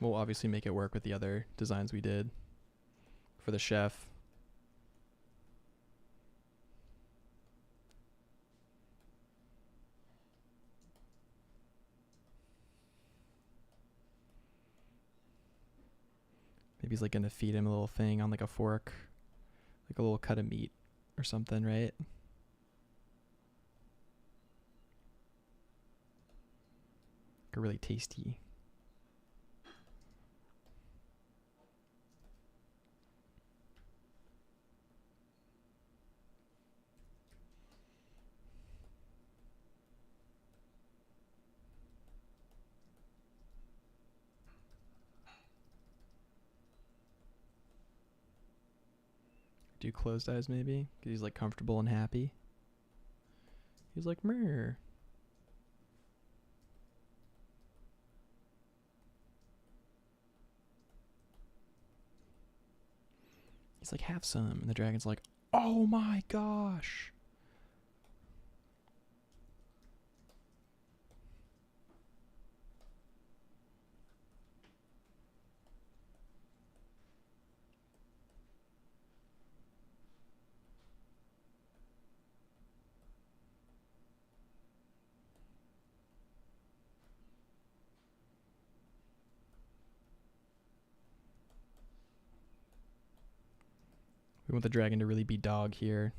We'll obviously make it work with the other designs we did for the chef. Maybe he's like gonna feed him a little thing on like a fork, like a little cut of meat or something, right? Like a really tasty. Do closed eyes maybe? Because he's like comfortable and happy. He's like, meh. He's like, have some. And the dragon's like, oh my gosh. We want the dragon to really be dog here.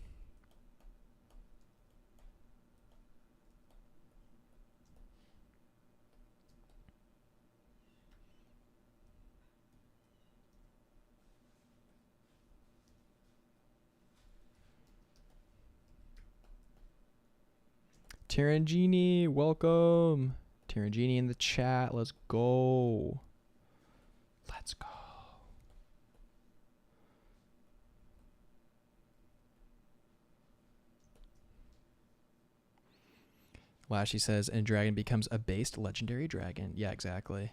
Tarangini, welcome. Tarangini in the chat. Let's go. Let's go. Lashy says, and dragon becomes a based legendary dragon. Yeah, exactly.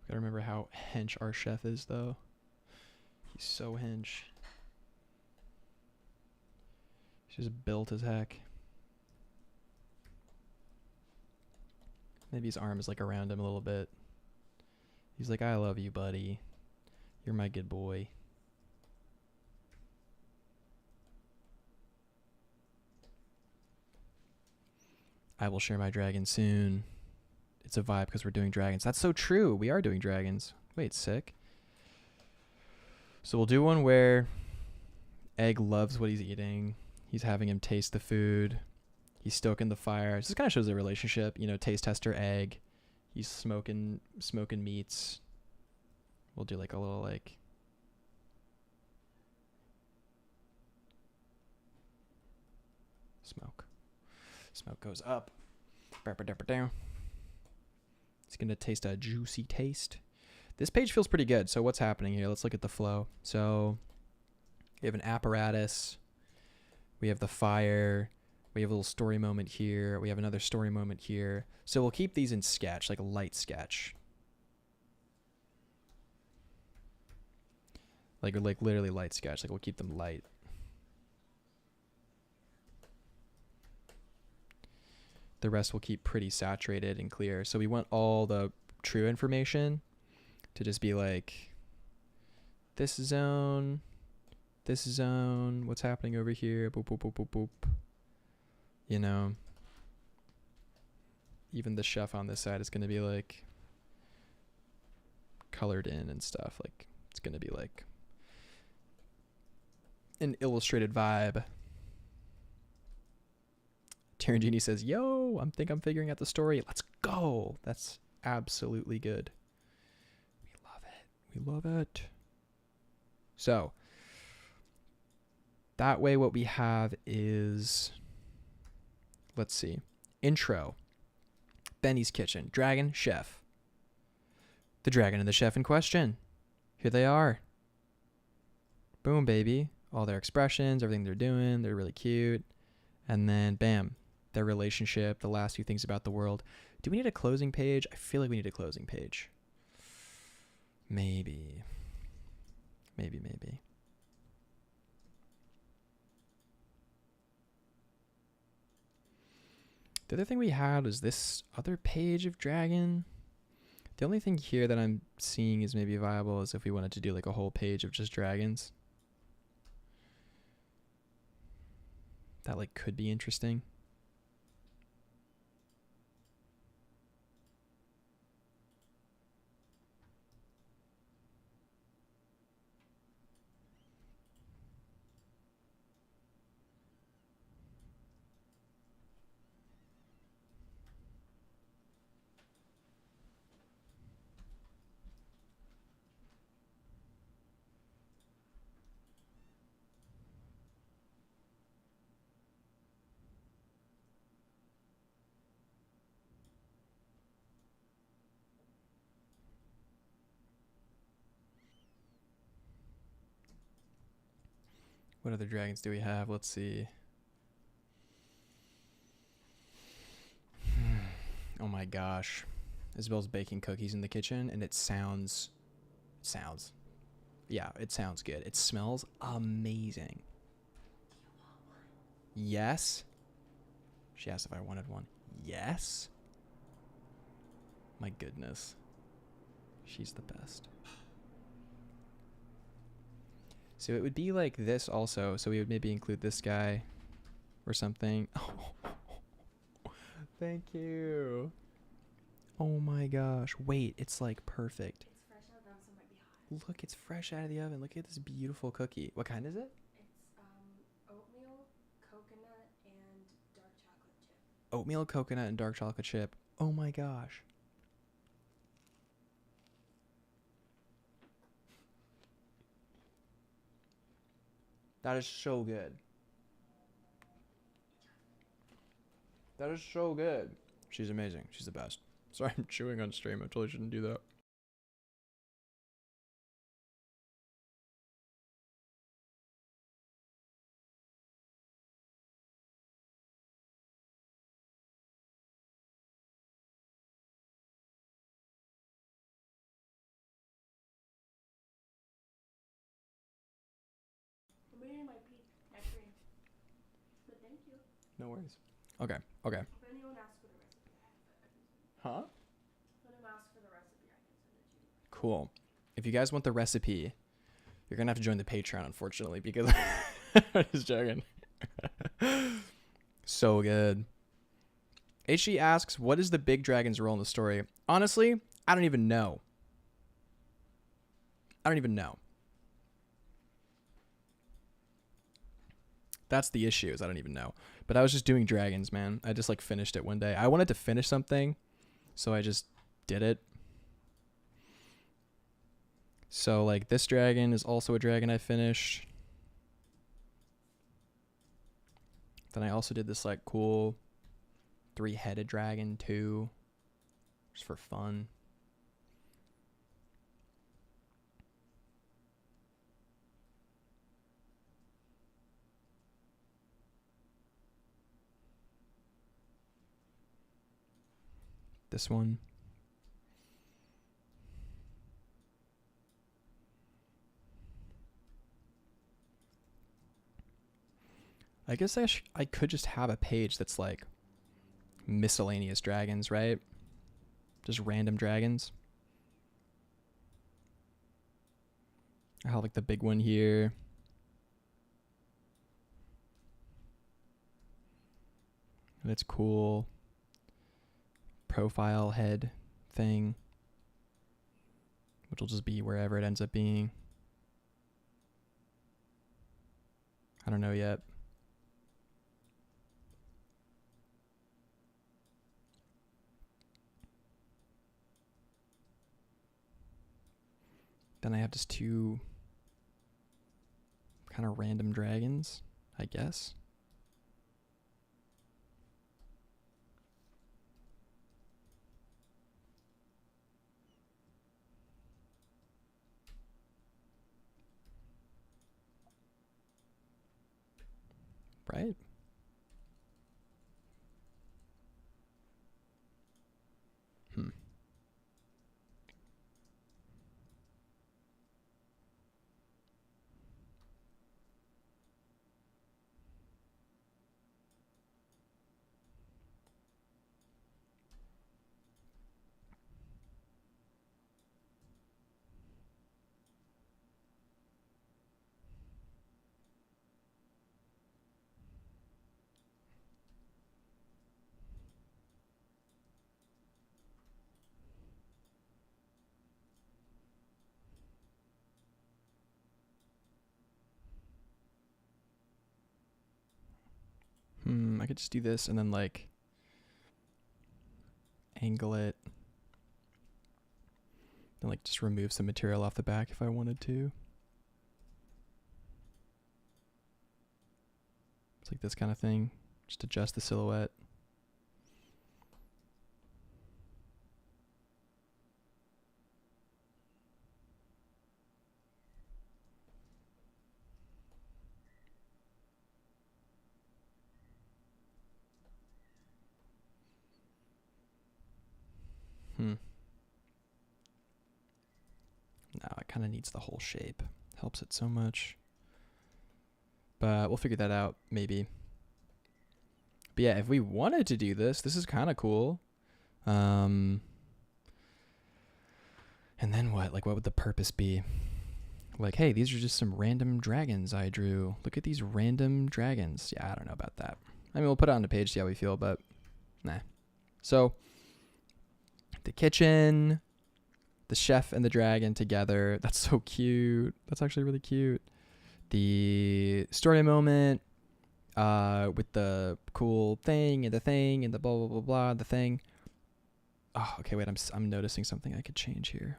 Gotta remember how hench our chef is, though. He's so hench. He's just built as heck. Maybe his arm is like around him a little bit. He's like, I love you, buddy. You're my good boy. I will share my dragon soon. It's a vibe because we're doing dragons. That's so true. We are doing dragons. Wait, sick. So we'll do one where Egg loves what he's eating. He's having him taste the food. He's stoking the fire. This kind of shows the relationship. You know, taste tester Egg. He's smoking meats. We'll do like a little like... Smoke. Smoke goes up. He's going to taste a juicy taste. This page feels pretty good. So what's happening here? Let's look at the flow. So we have an apparatus. We have the fire. We have a little story moment here. We have another story moment here. So we'll keep these in sketch, like a light sketch. Like literally light sketch. Like we'll keep them light. The rest we'll keep pretty saturated and clear. So we want all the true information to just be like this zone, what's happening over here, boop, boop, boop, boop, boop. You know, even the chef on this side is going to be like colored in and stuff. Like it's going to be like an illustrated vibe. Tarangini says, yo, I'm figuring out the story. Let's go. That's absolutely good. We love it. We love it. So that way what we have is, let's see, intro, Benny's kitchen, dragon, chef. The dragon and the chef in question. Here they are. Boom, baby. All their expressions, everything they're doing, they're really cute. And then, bam, their relationship, the last few things about the world. Do we need a closing page? I feel like we need a closing page. Maybe. The other thing we had was this other page of dragon. The only thing here that I'm seeing is maybe viable is if we wanted to do like a whole page of just dragons. That like could be interesting. What other dragons do we have? Let's see. Oh my gosh. Isabel's baking cookies in the kitchen and it sounds good. It smells amazing. Yes. She asked if I wanted one. Yes. My goodness. She's the best. So it would be like this also. So we would maybe include this guy or something. Thank you. Oh my gosh. Wait, it's like perfect. It's fresh out of the oven, so it might be hot. Look, it's fresh out of the oven. Look at this beautiful cookie. What kind is it? It's oatmeal, coconut, and dark chocolate chip. Oatmeal, coconut, and dark chocolate chip. Oh my gosh. That is so good. That is so good. She's amazing. She's the best. Sorry, I'm chewing on stream. I totally shouldn't do that. I'm eating my cream. But thank you. No worries. Okay. If anyone asks for the recipe, I can send it. Huh? If anyone asks for the recipe, I can send it to you. Cool. If you guys want the recipe, you're going to have to join the Patreon, unfortunately, because I'm just joking. So good. HG asks, what is the big dragon's role in the story? Honestly, I don't even know. That's the issue, is I don't even know. But I was just doing dragons, man. I just like finished it one day. I wanted to finish something, so I just did it. So like this dragon is also a dragon I finished. Then I also did this like cool 3-headed dragon too, just for fun. this one. I guess I could just have a page that's like miscellaneous dragons, right? Just random dragons. I have like the big one here. That's cool. Profile head thing, which will just be wherever it ends up being. I don't know yet. Then I have just two kind of random dragons, I guess. Right? Hmm. I could just do this and then like angle it. Then like just remove some material off the back if I wanted to. It's like this kind of thing. Just adjust the silhouette. No, it kind of needs the whole shape. Helps it so much. But we'll figure that out, maybe. But yeah, if we wanted to do this, this is kind of cool. And then what? Like, what would the purpose be? Like, hey, these are just some random dragons I drew. Look at these random dragons. Yeah, I don't know about that. I mean, we'll put it on the page, see how we feel, but nah. So, the kitchen, the chef and the dragon together. That's so cute. That's actually really cute. The story moment with the cool thing and the blah, blah, blah, blah, the thing. Oh, okay, wait, I'm noticing something I could change here.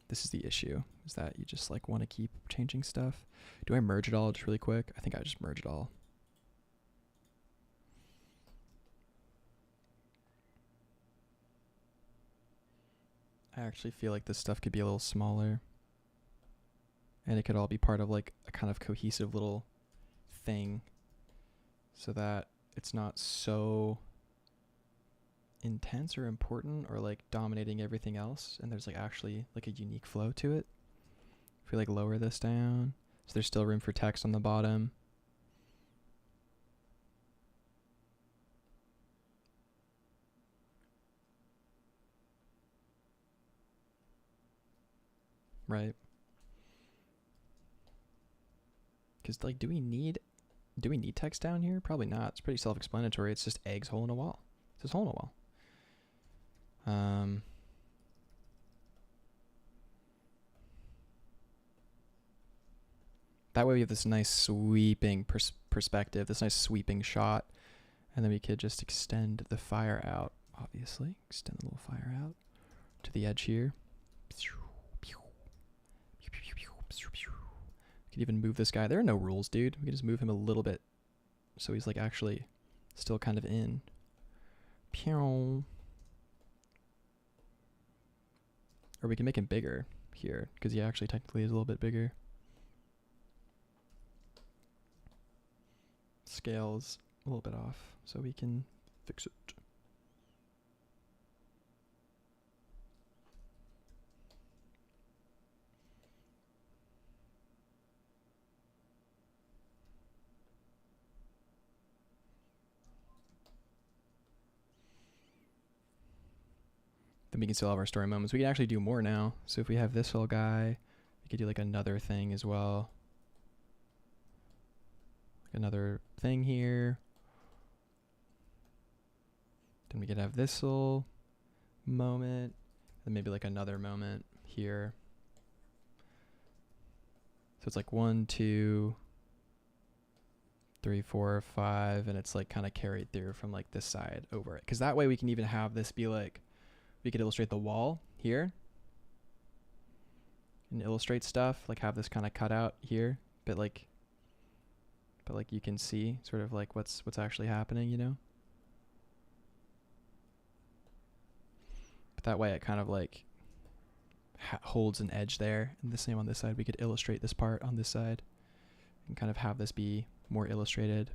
This is the issue, is that you just like want to keep changing stuff. Do I merge it all just really quick? I think I just merge it all. I actually feel like this stuff could be a little smaller. And it could all be part of like a kind of cohesive little thing so that it's not so intense or important or like dominating everything else, and there's like actually like a unique flow to it. If we like lower this down, so there's still room for text on the bottom. Right? Because like, do we need text down here? Probably not. It's pretty self-explanatory. It's just eggs, hole in a wall. It's just hole in a wall. That way we have this nice sweeping perspective, this nice sweeping shot, and then we could just extend the fire out. Obviously, extend the little fire out to the edge here. We could even move this guy. There are no rules, dude. We can just move him a little bit so he's like actually still kind of in. Pew. Or we can make him bigger here, because he actually technically is a little bit bigger. Scale's a little bit off, so we can fix it. then we can still have our story moments. We can actually do more now. So if we have this little guy, we could do like another thing as well. Like another thing here. Then we could have this little moment, and maybe like another moment here. So it's like 1, 2, 3, 4, 5, and it's like kind of carried through from like this side over it. Because that way we can even have this be like, we could illustrate the wall here and illustrate stuff, like have this kind of cut out here, but like you can see sort of like what's actually happening, you know? But that way it kind of like holds an edge there. And the same on this side, we could illustrate this part on this side and kind of have this be more illustrated.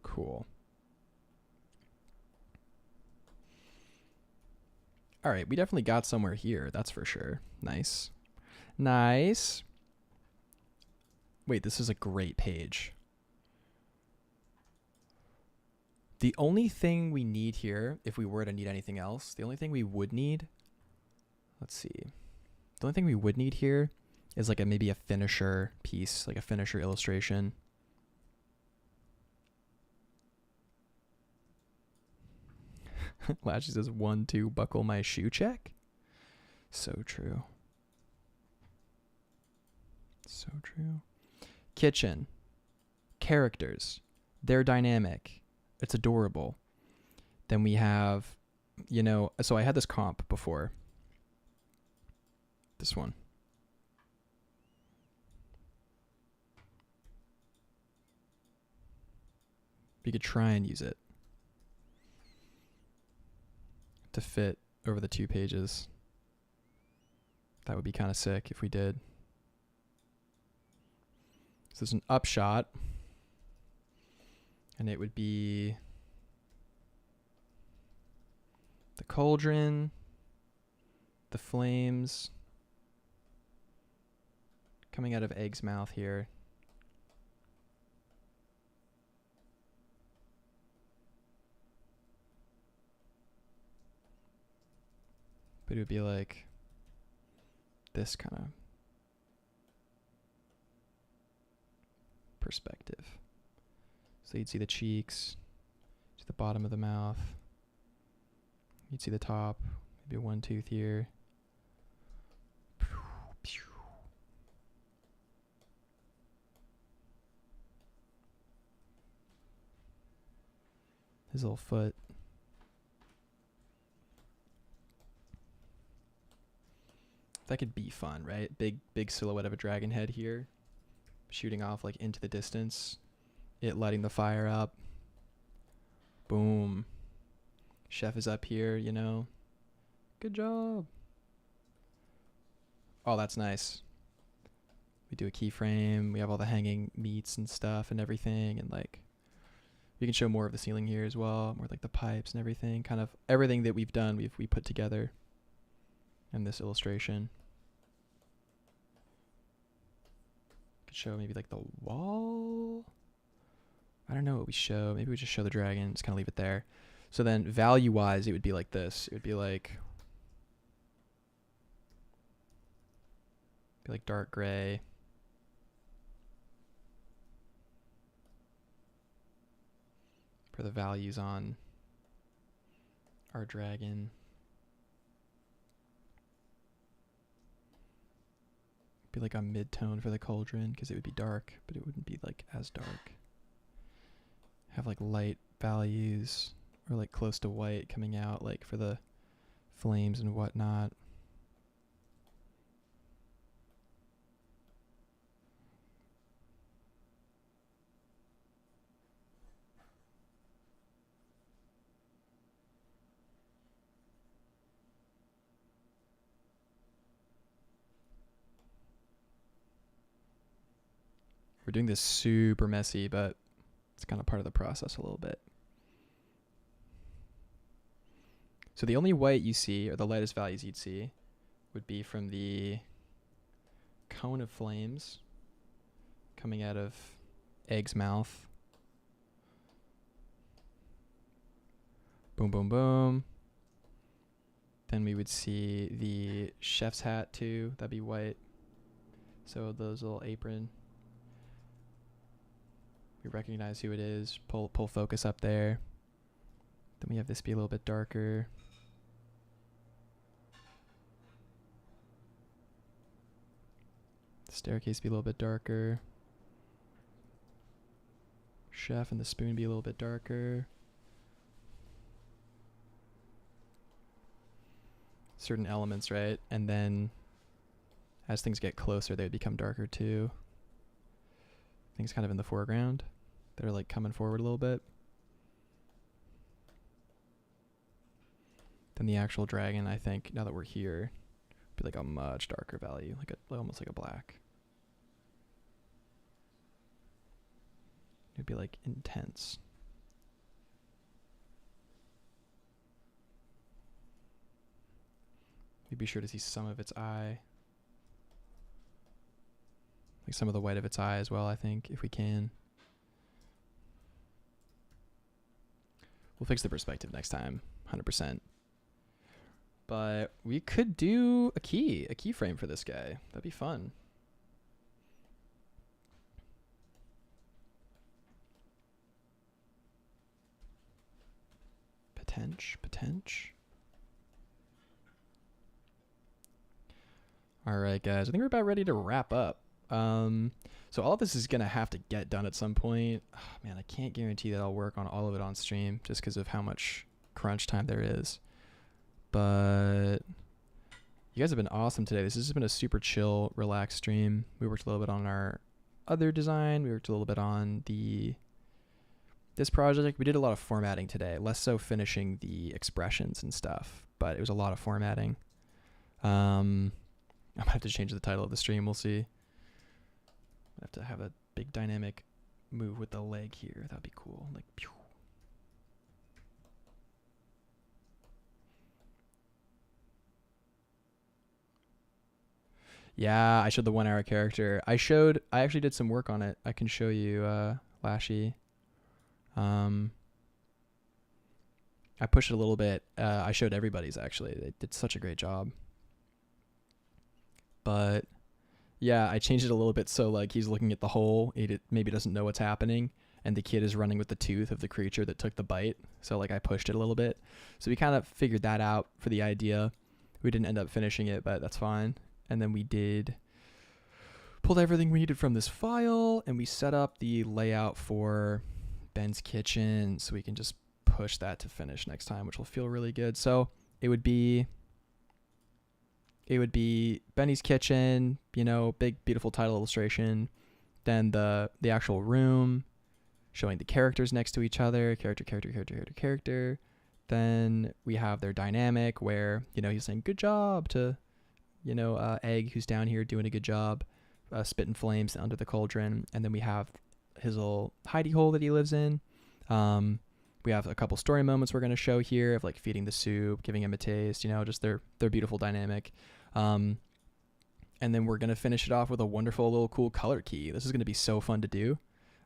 Cool. All right, we definitely got somewhere here, that's for sure. Nice. Nice. Wait, this is a great page. The only thing we need here, if we were to need anything else, the only thing we would need, let's see. The only thing we would need here is like maybe a finisher piece, like a finisher illustration. Lashy says 1, 2, buckle my shoe check. So true. So true. Kitchen. Characters. They're dynamic. It's adorable. Then we have, you know, so I had this comp before. This one. We could try and use it to fit over the 2 pages. That would be kind of sick if we did. So there's an upshot. And it would be the cauldron, the flames coming out of Egg's mouth here. But it would be like this kind of perspective. So you'd see the cheeks, to the bottom of the mouth. You'd see the top, maybe one tooth here. His little foot. That could be fun, right? Big silhouette of a dragon head here, shooting off like into the distance. It lighting the fire up. Boom. Chef is up here, you know. Good job. Oh, that's nice. We do a keyframe. We have all the hanging meats and stuff and everything. And like, we can show more of the ceiling here as well. More like the pipes and everything. Kind of everything that we've done, we put together in this illustration. Could show maybe like the wall. I don't know what we show. Maybe we just show the dragon. Just kind of leave it there. So then value-wise, it would be like this. It would be like dark gray. For the values on our dragon. Be like a mid-tone for the cauldron because it would be dark, but it wouldn't be like as dark. Have like light values or like close to white coming out like for the flames and whatnot. We're doing this super messy, but it's kind of part of the process a little bit. So the only white you see, or the lightest values you'd see, would be from the cone of flames coming out of Egg's mouth. Boom, boom, boom. Then we would see the chef's hat too. That'd be white. So those little apron. We recognize who it is. Pull focus up there. Then we have this be a little bit darker. The staircase be a little bit darker. Chef and the spoon be a little bit darker. Certain elements, right? And then as things get closer, they would become darker too. Things kind of in the foreground. They're like coming forward a little bit. Then the actual dragon, I think, now that we're here, would be like a much darker value, like almost like a black. It'd be like intense. You'd be sure to see some of its eye. Like some of the white of its eye as well, I think, if we can. We'll fix the perspective next time, 100%. But we could do a keyframe for this guy. That'd be fun. Potential. All right, guys. I think we're about ready to wrap up. So all of this is going to have to get done at some point. Oh, man, I can't guarantee that I'll work on all of it on stream just because of how much crunch time there is. But you guys have been awesome today. This has been a super chill, relaxed stream. We worked a little bit on our other design. We worked a little bit on this project. We did a lot of formatting today, less so finishing the expressions and stuff, but it was a lot of formatting. I might have to change the title of the stream. We'll see. I have to have a big dynamic move with the leg here. That'd be cool. Like, pew. Yeah, I showed the 1 hour character. I actually did some work on it. I can show you, Lashy. I pushed it a little bit. I showed everybody's actually. They did such a great job. But yeah, I changed it a little bit so like he's looking at the hole. He maybe doesn't know what's happening, and the kid is running with the tooth of the creature that took the bite. So like I pushed it a little bit. So we kind of figured that out for the idea. We didn't end up finishing it, but that's fine. And then we pulled everything we needed from this file, and we set up the layout for Ben's kitchen so we can just push that to finish next time, which will feel really good. So it would be Benny's kitchen, big beautiful title illustration, then the actual room showing the characters next to each other, character. Then we have their dynamic where he's saying good job to Egg, who's down here doing a good job, spitting flames under the cauldron. And then we have his little hidey hole that he lives in. We have a couple story moments we're going to show here of like feeding the soup, giving him a taste, just their beautiful dynamic. And then we're going to finish it off with a wonderful little cool color key. This is going to be so fun to do.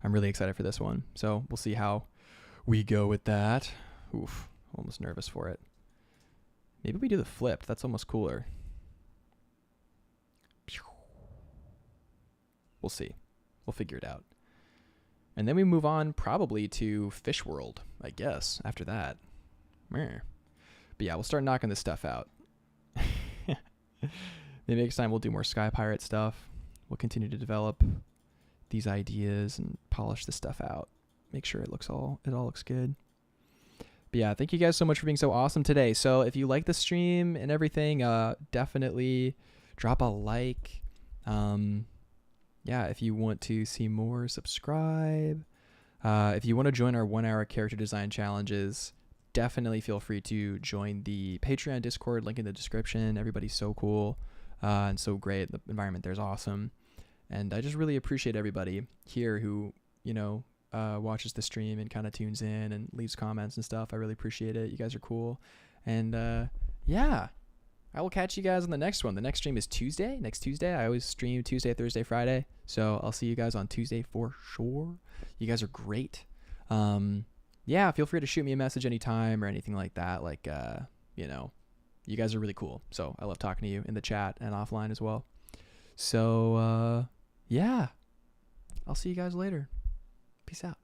I'm really excited for this one. So we'll see how we go with that. Oof, almost nervous for it. Maybe we do the flipped. That's almost cooler. We'll see. We'll figure it out. And then we move on probably to Fish World, I guess, after that. But yeah, we'll start knocking this stuff out. Maybe next time we'll do more Sky Pirate stuff. We'll continue to develop these ideas and polish this stuff out. Make sure it all looks good. But yeah, thank you guys so much for being so awesome today. So if you like the stream and everything, definitely drop a like. Yeah, if you want to see more, subscribe. If you want to join our 1 hour character design challenges, definitely feel free to join the Patreon Discord, link in the description. Everybody's so cool and so great. The environment there is awesome. And I just really appreciate everybody here who, watches the stream and kind of tunes in and leaves comments and stuff. I really appreciate it. You guys are cool. And yeah. I will catch you guys on the next one. The next stream is Tuesday. Next Tuesday. I always stream Tuesday, Thursday, Friday. So I'll see you guys on Tuesday for sure. You guys are great. yeah, feel free to shoot me a message anytime or anything like that. Like, you know, you guys are really cool. So I love talking to you in the chat and offline as well. So, yeah, I'll see you guys later. Peace out.